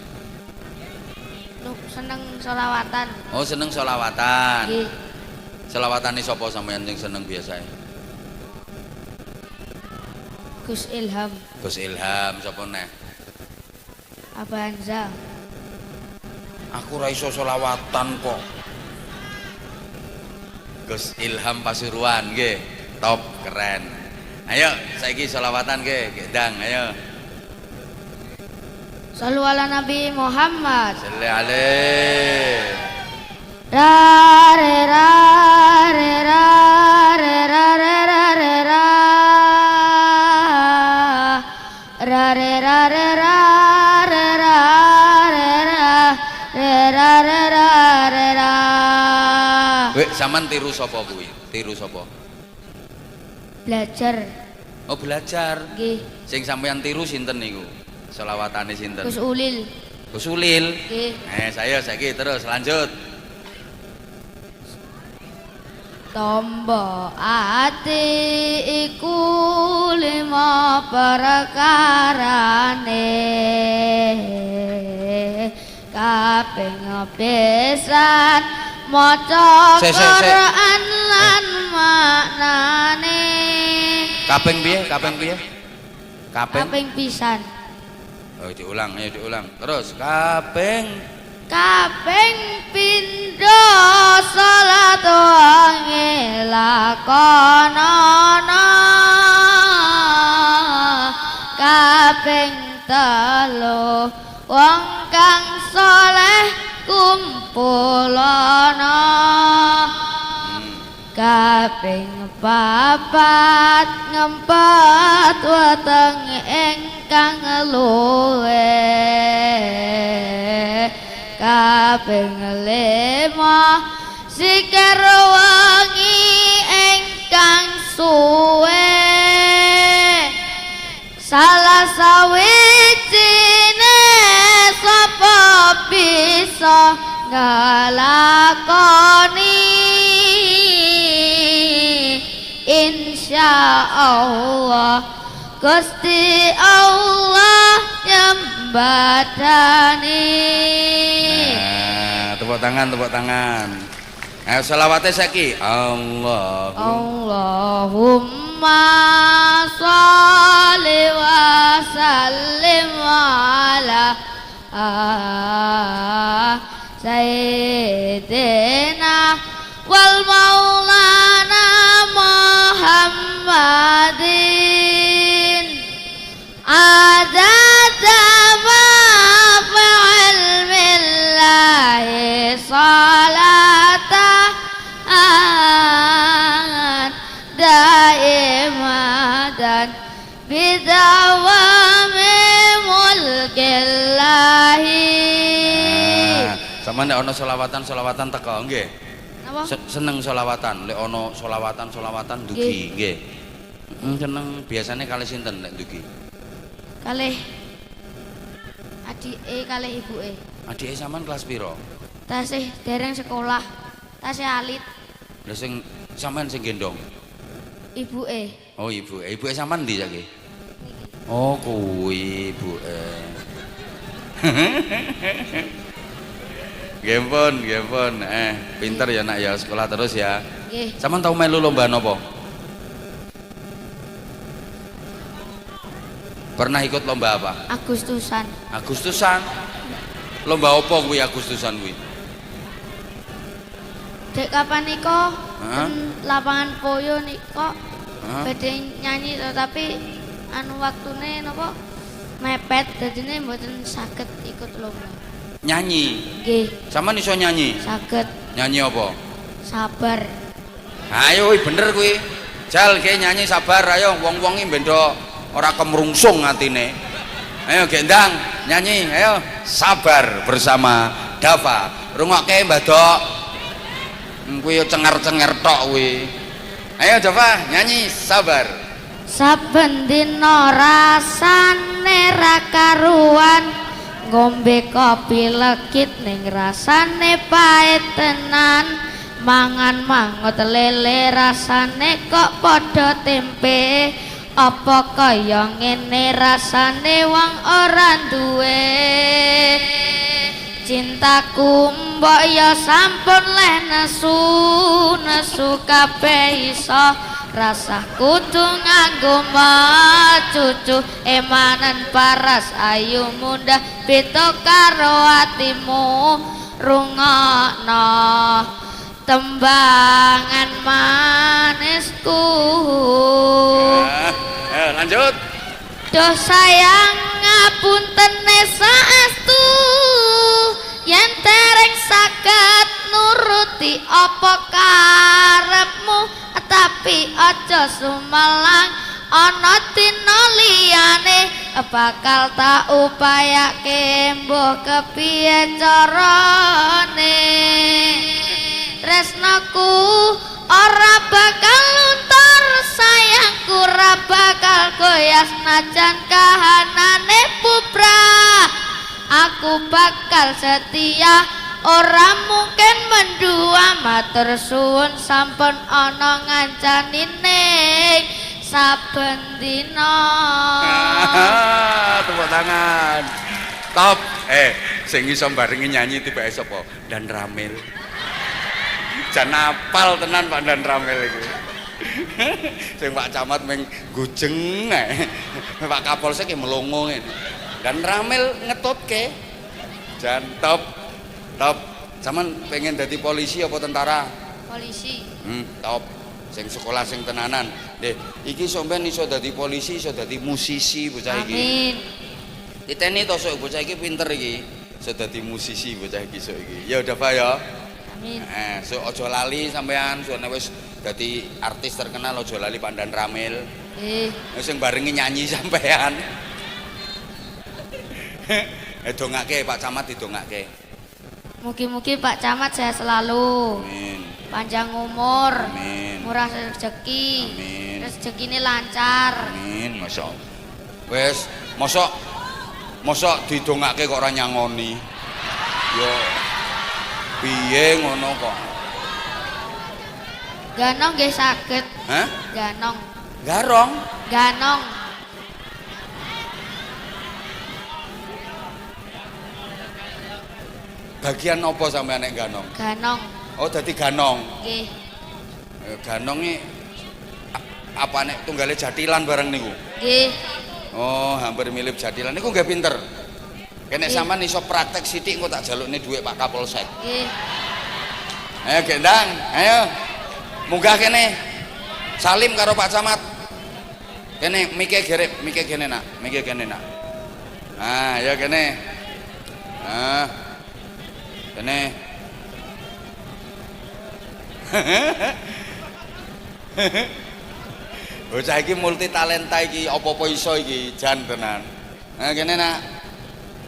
Seneng selawatan. Oh, seneng selawatan. Nggih. Selawatane sapa sampean sing seneng biasae? Gus Ilham, Gus Ilham, sapa neh? Abah Hanza. Aku ra iso selawatan kok. Gus Ilham Pasuruan nggih. Top, keren. Ayo saiki selawatan nggih, Dang, ayo. Shallu ala Nabi Muhammad. Salli alaihi. Ra re ra re ra re ra re ra re ra ra re ra re ra re ra re ra re ra re ra re ra. Wek sampean tiru sapa kuwi? Tiru sapa? Belajar. Oh, belajar. Nggih. Sing sampean tiru sinten niku? Selawatane sinten? Gus Ulil. Gus Ulil. Nggih. Saya saiki terus lanjut. Tombo ati iku lima perkarane kaping pisan maca Quran lan maknane. Kaping piye? Kaping piye? Kaping pisan. Oh, diulang, ayo diulang. Terus kaping pindho salat wangi lakonono kaping telu wong kang saleh kumpulono kaping papat ngempet weteng ingkang luwe kaping lima sikir wangi ingkang suwe salah sawijine sapa bisa nglakoni insyaallah Gusti Allah nyembadani. Nah, tepuk tangan, tepuk tangan. Ayo selawatnya saiki. Allahumma sholli wa sallim ala sayyidina wal maulana Muhammadin adada ma fi ilmillahi salatan daimatan bidawami mulkillahi. Sama nek ana selawatan teko nggih. Napa? Seneng selawatan, lek ana selawatan dugi nggih. Seneng biasane kali sinten nek dugi? Kalih adike kalih ibuke. Adike sampean kelas piro? Tasih dereng sekolah. Tasih alit Lah sing sampean sing gendong. ibuke. Oh, ibuke. Ibuke sampean ndi saiki? Oh, kuwi ibuke. Nggih pun. Pinter ya nak ya, sekolah terus ya. Nggih. Sampean tau melu lomba napa? Pernah ikut lomba apa? Agustusan. Agustusan. Lomba apa kuwi Agustusan kuwi? Dek kapan niko? Hah? Lapangan Poyo niko. Hah? Badhe nyanyi tapi anu waktune napa? Mepet dadine mboten saged ikut lomba. Nyanyi. Nggih, Sampean iso nyanyi? saged. Nyanyi apa? Sabar. Ayo bener kuwi. Jal ge nyanyi sabar ayo wong-wong iki bendo ora kemrungsung atine. Ayo gendang nyanyi ayo sabar bersama Dava. Rungokke Mbah Dok. Kuwi yo cengar-cengar tok kuwi. Ayo Dava nyanyi sabar. Saben dina rasane ra karuan ngombe kopi legit ning rasane pahit tenan mangan mangut lele rasane kok padha tempe Apa kaya ngene rasane wong ora duwe cintaku mbok ya sampun leh nesu kabeh iso rasah kudu nganggo macucu emanen paras ayu mundah beda karo atimu rungokno tembangan manisku. Lanjut. Duh sayang ngapunten saestu yen tereng saged nuruti apa karepmu tapi aja sumelang ana dina liyane bakal tak upayake mbuh kepiye carane tresnaku ora bakal luntur sayangku ora bakal goyah najan kahanane pubrah aku bakal setia ora mungkin mendua matur suwun sampun ana ngancanine saben dina. Tepuk tangan. Top. Sing iso barengi nyanyi tibake sapa? Dan Ramil. Jan apal tenan Pak Dan Ramil iki. Sing Pak Camat meng gujeng ae. Pak Kapolsek melongo ngene. Dan Ramil ngetutke. Jan top. Top. Sampeyan pengen dadi polisi apa tentara? Polisi. Top. Sing sekolah sing tenanan. Nggih, iki sampeyan iso dadi polisi, iso dadi musisi bocah iki. Amin. Diteni to sok bocah iki pinter iki. Iso dadi musisi bocah iki sok iki. Ya udah Pak ya. Amin. So aja lali sampean, soalnya wis dadi artis terkenal aja lali Pak Dan Ramil. Sing barengi nyanyi sampean. Dongake Pak Camat didongake. Mugi-mugi Pak Camat sehat selalu. Amin. Panjang umur. Amin. Murah rezeki. Amin. Rezekine lancar. Amin, masyaallah. Wis, mosok didongake kok ora nyangoni. Yo piye ngono kok? Ganong nggih saged. Hah? Ganong. Garong. Ganong. Bagian apa sampean nek ganong? Ganong. Oh, dadi ganong. Nggih. Ganong iki apa nek tunggale jatilan bareng niku? Nggih. Oh, hampir mirip jatilan. Niku nggih pinter. Kene Nggih. sampean iso praktek sithik engko tak jalukne dhuwit Pak Kapolsek. Nggih. Ayo Gendang, ayo. Munggah kene. Salim karo Pak Camat. Kene mike kene nak, mike kene nak. Ah, ya kene. Ah. Kene. Bocah iki multi talenta iki, apa-apa iso iki, jan tenan. Nah, kene nak.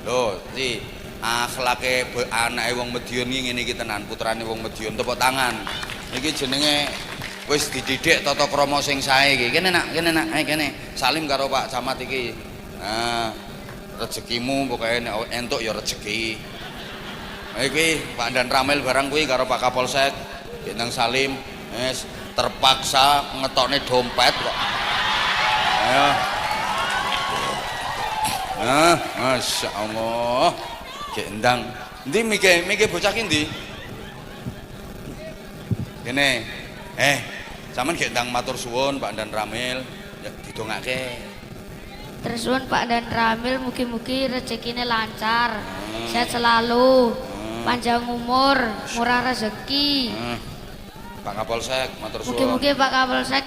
Lho, si akhlake anake wong Madiun iki ngene iki tenan, putrane wong Madiun, tepuk tangan. Iki jenenge wis dididik tata krama sing sae iki. Kene nak, ayo kene. Salim karo Pak Camat iki. Nah, rezekimu pokoke nek entuk ya rezeki. Iki Pak Dan Ramil barang kuwi karo Pak Kapolsek. Gendang salim, wis terpaksa ngetokne dompet kok. Ayo. Ah, masyaallah. Gendang. Endi mike bocah ki ndi? Kene. Sampeyan gendang matur suwun Pak Dan Ramil, ya didongake. Terus suwun Pak Dan Ramil mugi-mugi rezekine lancar. Sehat selalu. Panjang umur, murah rezeki. Pak Kapolsek matur suwun. Mugi-mugi Pak Kapolsek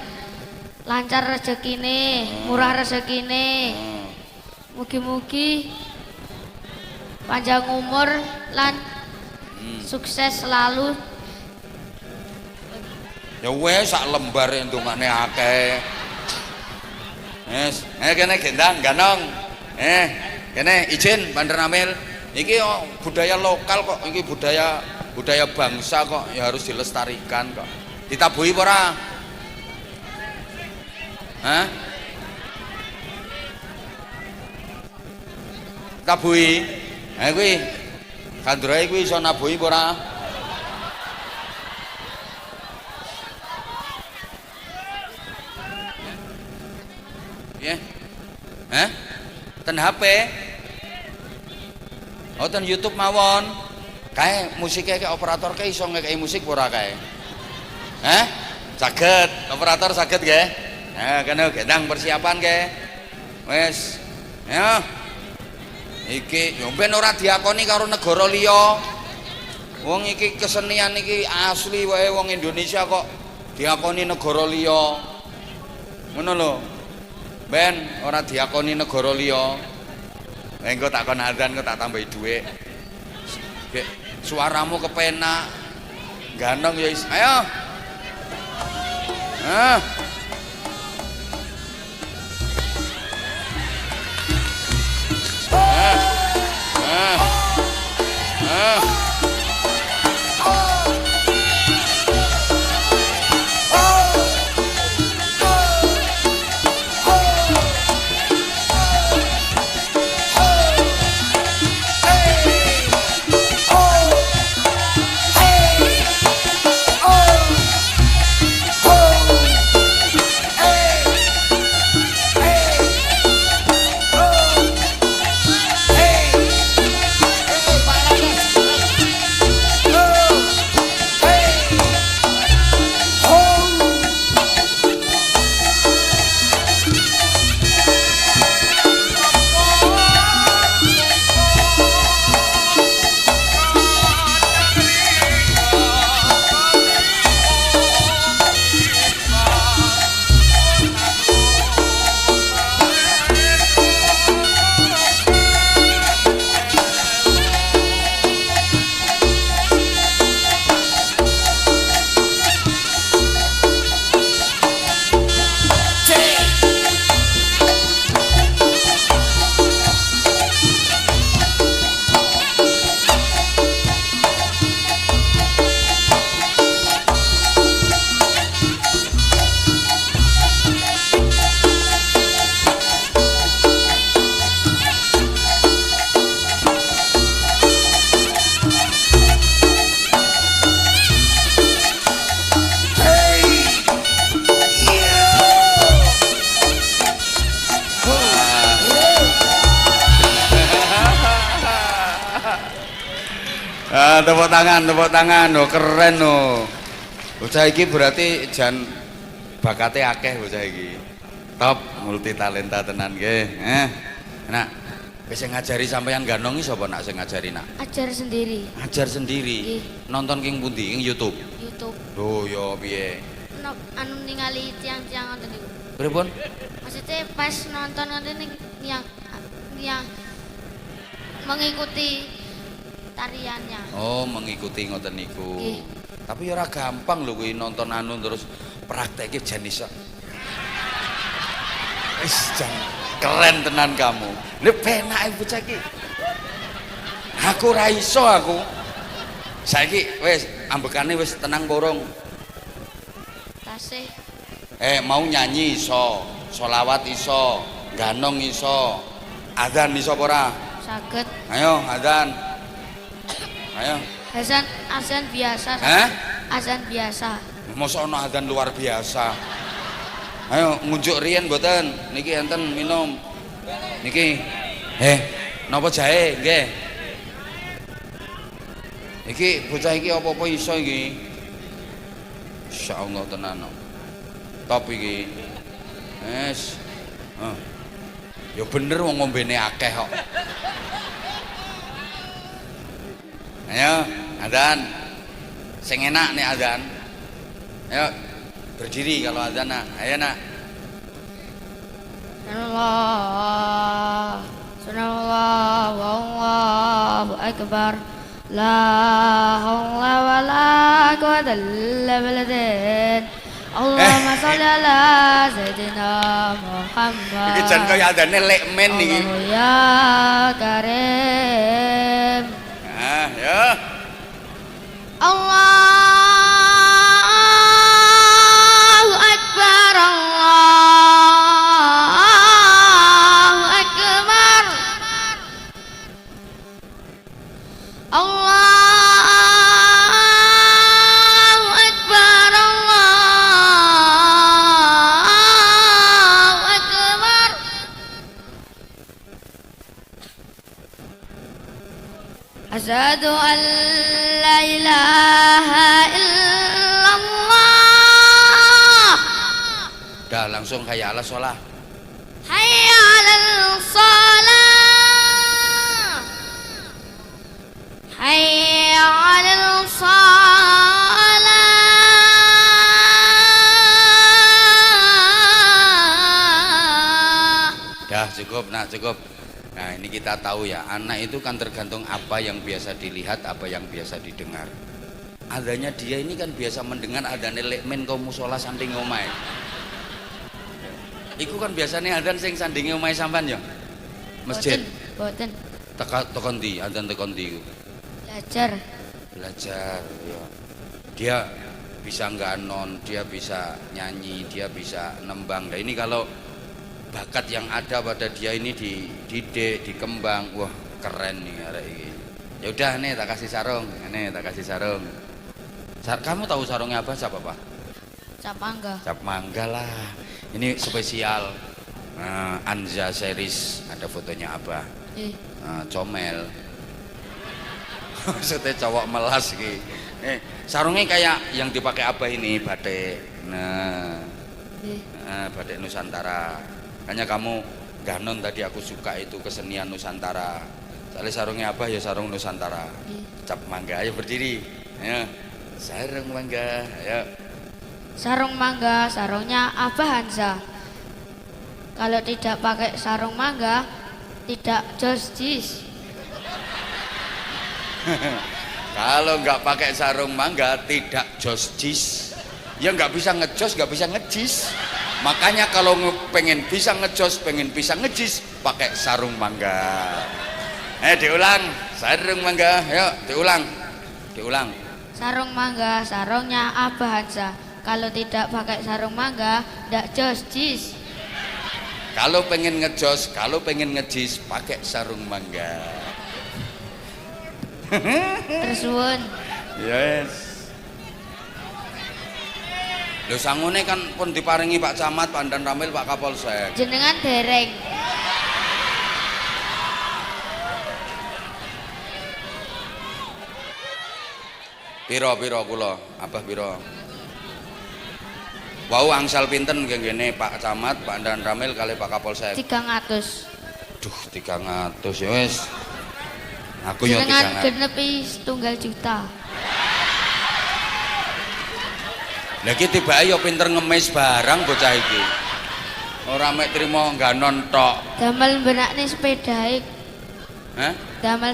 lancar rezekine, murah rezekine. Mugi-mugi panjang umur lan sukses selalu. Ya wes sak lembar entungane akeh. Wes, kene Gendang, Ganong. Kene izin Pak Dan Ramil. Iki budaya lokal kok, iki budaya bangsa kok, ya harus dilestarikan kok. Ditabuhi apa ora? Hah? Tabuhi. Kuwi kandurae kuwi iso nabuhi apa ora? Piye? Hah? Ten HP? Oh, ten YouTube mawon. Kae musiknya kayak operator kayak iso ngekei musik ora kae? Hah? Saged, operator saged nggih? Nah, kena gendang persiapan ke. Wes. Ya. Iki yo ben ora diakoni karo negara liya. Wong iki kesenian iki asli wae wong Indonesia kok diakoni negara liya. Ngono lho. Ben ora diakoni negara liya. Engko tak kon adzan kok tak tambahi dhuwit. Gek suaramu kepenak. Ganong ya ayo. Ah. Tepuk tangan, oh keren oh. Bocah iki berarti jan bakate akeh bocah iki. Top, multi talenta tenan nggih. Nak, wis ngajari sampeyan ganong iki sapa nak sing ngajari nak? Ajar sendiri. Ajar sendiri. Nggih. Nonton king pundi? Ing YouTube. YouTube. Loh ya piye? Anu ningali tiang-tiang ngoten niku. Pripun? Maksudnya pas nonton ngoten yang mengikuti tariannya. Oh, mengikuti ngoten niku. Nggih. Tapi ora gampang lho kuwi nonton anu terus praktekke jan iso. Wis jan keren tenan kamu. Lha penake bocah iki. Aku ora iso aku. Saiki wis ambekane wis tenang porong. Tasih. Mau nyanyi iso, sholawat iso, ganong iso, adzan iso apa ora? Saged. Ayo adzan. Ayo. Azan biasa. Hah? Azan biasa. Mosok ana adzan luar biasa. Ayo ngunjuk riyen mboten? Niki enten minum. Niki. Napa jahe nggih? Iki bocah iki apa-apa iso iki. Insyaallah tenan. Top iki. Wes. Ya bener wong ngombene akeh kok. Ayo, adzan. Sing enak nih adzan. Ayo berdiri kalau adzan nak. Ayo nak. Allah, Subhanallah, Wallahu Akbar. La haula wala quwwata illa billah. Allahumma sholli ala sayyidina Muhammad. Iki jan kaya adzane lek men iki. Allahu ya Karim. Ya. Allahu Akbar, Allahu Akbar. Allahu Akbar, Allahu Akbar. Asyhadu an la ilaha illallah. Dah langsung hayya 'alas shalah. Hayya 'alal shalah. Hayya 'alal shalah. Dah cukup, nah cukup. Nah ini kita tahu ya, anak itu kan tergantung apa yang biasa dilihat, apa yang biasa didengar. Adanya dia ini kan biasa mendengar adane lek men kau musola sanding omahe. Iku kan biasanya adzan sing sandinge omahe sampean ya. Masjid. Boten. Tekan ndi, adzan tekan ndi. Belajar. Belajar ya. Dia bisa ngganon, dia bisa nyanyi, dia bisa nembang. Nah ini kalau bakat yang ada pada dia ini dididik, dikembang, wah keren nih arek iki. Ya udah nih tak kasih sarung, nih tak kasih sarung. Kamu tahu sarungnya apa? Cap apa? Cap mangga. Cap mangga lah. Ini spesial. Anza series, ada fotonya Abah. Comel. Maksudnya cowok melas iki. Sarungnya kayak yang dipakai Abah ini, batik. Batik Nusantara. Hanya kamu ganon tadi aku suka itu kesenian Nusantara. Soalnya sarungnya Abah ya sarung Nusantara. Cap mangga, ayo berdiri. Ayo. Sarung mangga, ayo. Sarung mangga, sarungnya Abah Hansa. Kalau tidak pakai sarung mangga, tidak justice. Kalau nggak pakai sarung mangga, tidak justice. Ya nggak bisa ngejos, nggak bisa ngejis. Makanya kalau pengen bisa ngejos, pengen bisa ngejis, pakai sarung mangga. Diulang, sarung mangga, yuk diulang. Sarung mangga, sarungnya Abah Hansa. Kalau tidak pakai sarung mangga, tidak justice. Kalau pengen ngejos, kalau pengen ngejis, pakai sarung mangga. Tersuwun. Yes. Lho sangune kan pun diparingi Pak Camat, Pak Dan Ramil, Pak Kapolsek. Jenengan dereng. Piro kula, Abah piro? Wau angsal pinten kene Pak Camat, Pak Dan Ramil kali Pak Kapolsek. 300. Duh, 300 ya wis. Aku yo 300. Jenengan genepi 1 juta. Lah iki tibake yo pinter ngemis barang bocah iki. Ora mek trimo ngganon tok. Damel benakne sepedae. Hah? Damel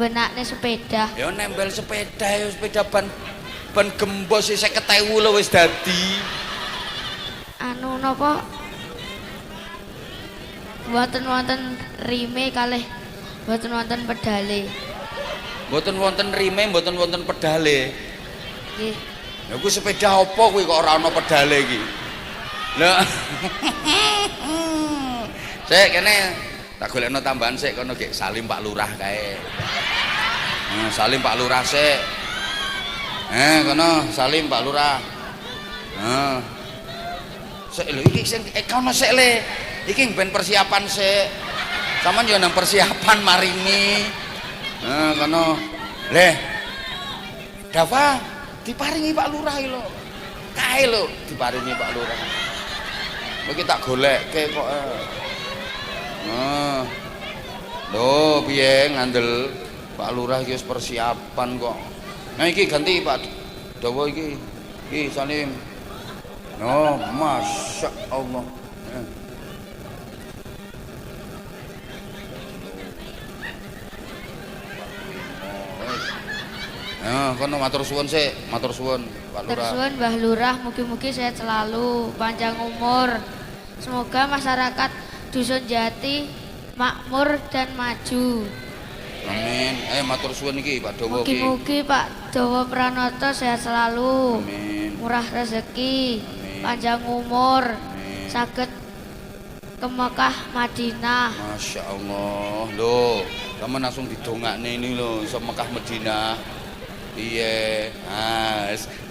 benakne sepeda. Ya nempel sepeda ya sepeda ban gembos 50.000 lho wis dadi. Anu napa? Mboten rime kalih mboten wonten pedale. Mboten wonten rime, mboten wonten pedale. Nggih. Lha kuwi sepeda apa kuwi kok ora ana pedale iki? Lah. Sik kene tak golekno tambahan sik kono gek salim Pak Lurah kae. Salim Pak Lurah sik. Kono salim Pak Lurah. Sik lho iki sing kono sik le. Iki ben persiapan sik. Saman yo nang persiapan maringi. Kono. Le. Dava diparingi Pak Lurah lho. Kae lho diparingi Pak Lurah. Iki tak golekke kok. Lho piye ngandel Pak Lurah iki wis persiapan kok. Nah iki ganti Pak Dawa iki. Iki Salim. Oh, Masya Allah. Kono matur suwun sik, matur suwun Pak Lurah. Tersuwun Mbah Lurah, mugi-mugi sehat selalu, panjang umur. Semoga masyarakat Dusun Jati makmur dan maju. Amin. Matur suwun iki Pak Dawa iki. Mugi-mugi Pak Dawa Pranoto sehat selalu. Amin. Murah rezeki, Amin. panjang umur, Amin. saged ke Mekah Madinah. Masya Allah. Loh, kamu langsung didongakne ini loh, iso Mekah Madinah. Iya,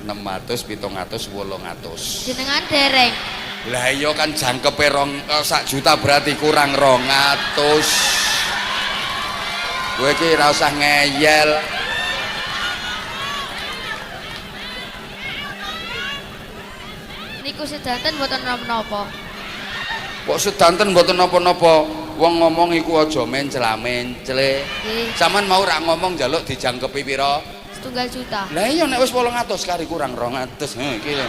600, 700, 800. Jenengan dereng. Lah iya kan jangkepe 1 juta berarti kurang 200. Kowe iki ora usah ngeyel. Niku sedanten mboten napa-napa. Kok sedanten mboten napa-napa. Wong ngomong iku aja mencela-mencele. Nggih. Saman mau rak ngomong njaluk dijangkepi pira? 1 juta. Lah iya nek wis 800 kari kurang 200. Iki lho.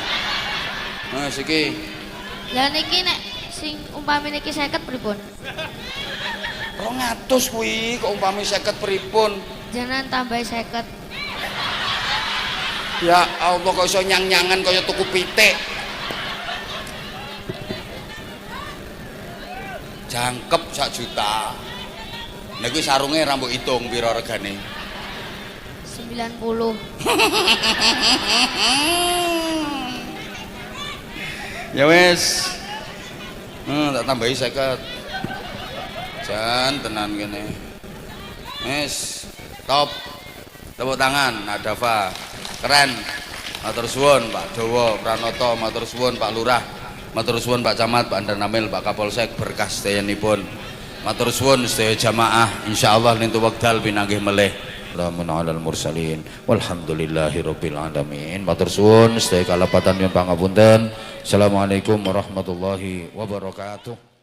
Wis iki. Lah niki nek sing umpami niki 50 pripun? 200 kuwi kok umpami 50 pripun? Jangan tambah 50. Ya Allah kok iso nyang-nyangan kaya tuku pitik. Jangkep 1 juta. Nek kuwi sarunge ra mbok hitung pira regane. 90. Ya wis. Tak tambahi 50. Jan tenan kene. Wis, top. Tepuk tangan Nadafa. Keren. Matur suwun Pak Dawa Pranoto, matur suwun Pak Lurah. Matur suwun Pak Camat, Pak Andanamil, Pak Kapolsek berkah sedayanipun. Matur suwun sedaya jamaah, insyaallah lintu wekdal pinanggih melih. Salamun alal mursalin. Walhamdulillahirabbil alamin. Matur suwun sedaya kalapatan nyuwun pangapunten. Assalamualaikum warahmatullahi wabarakatuh.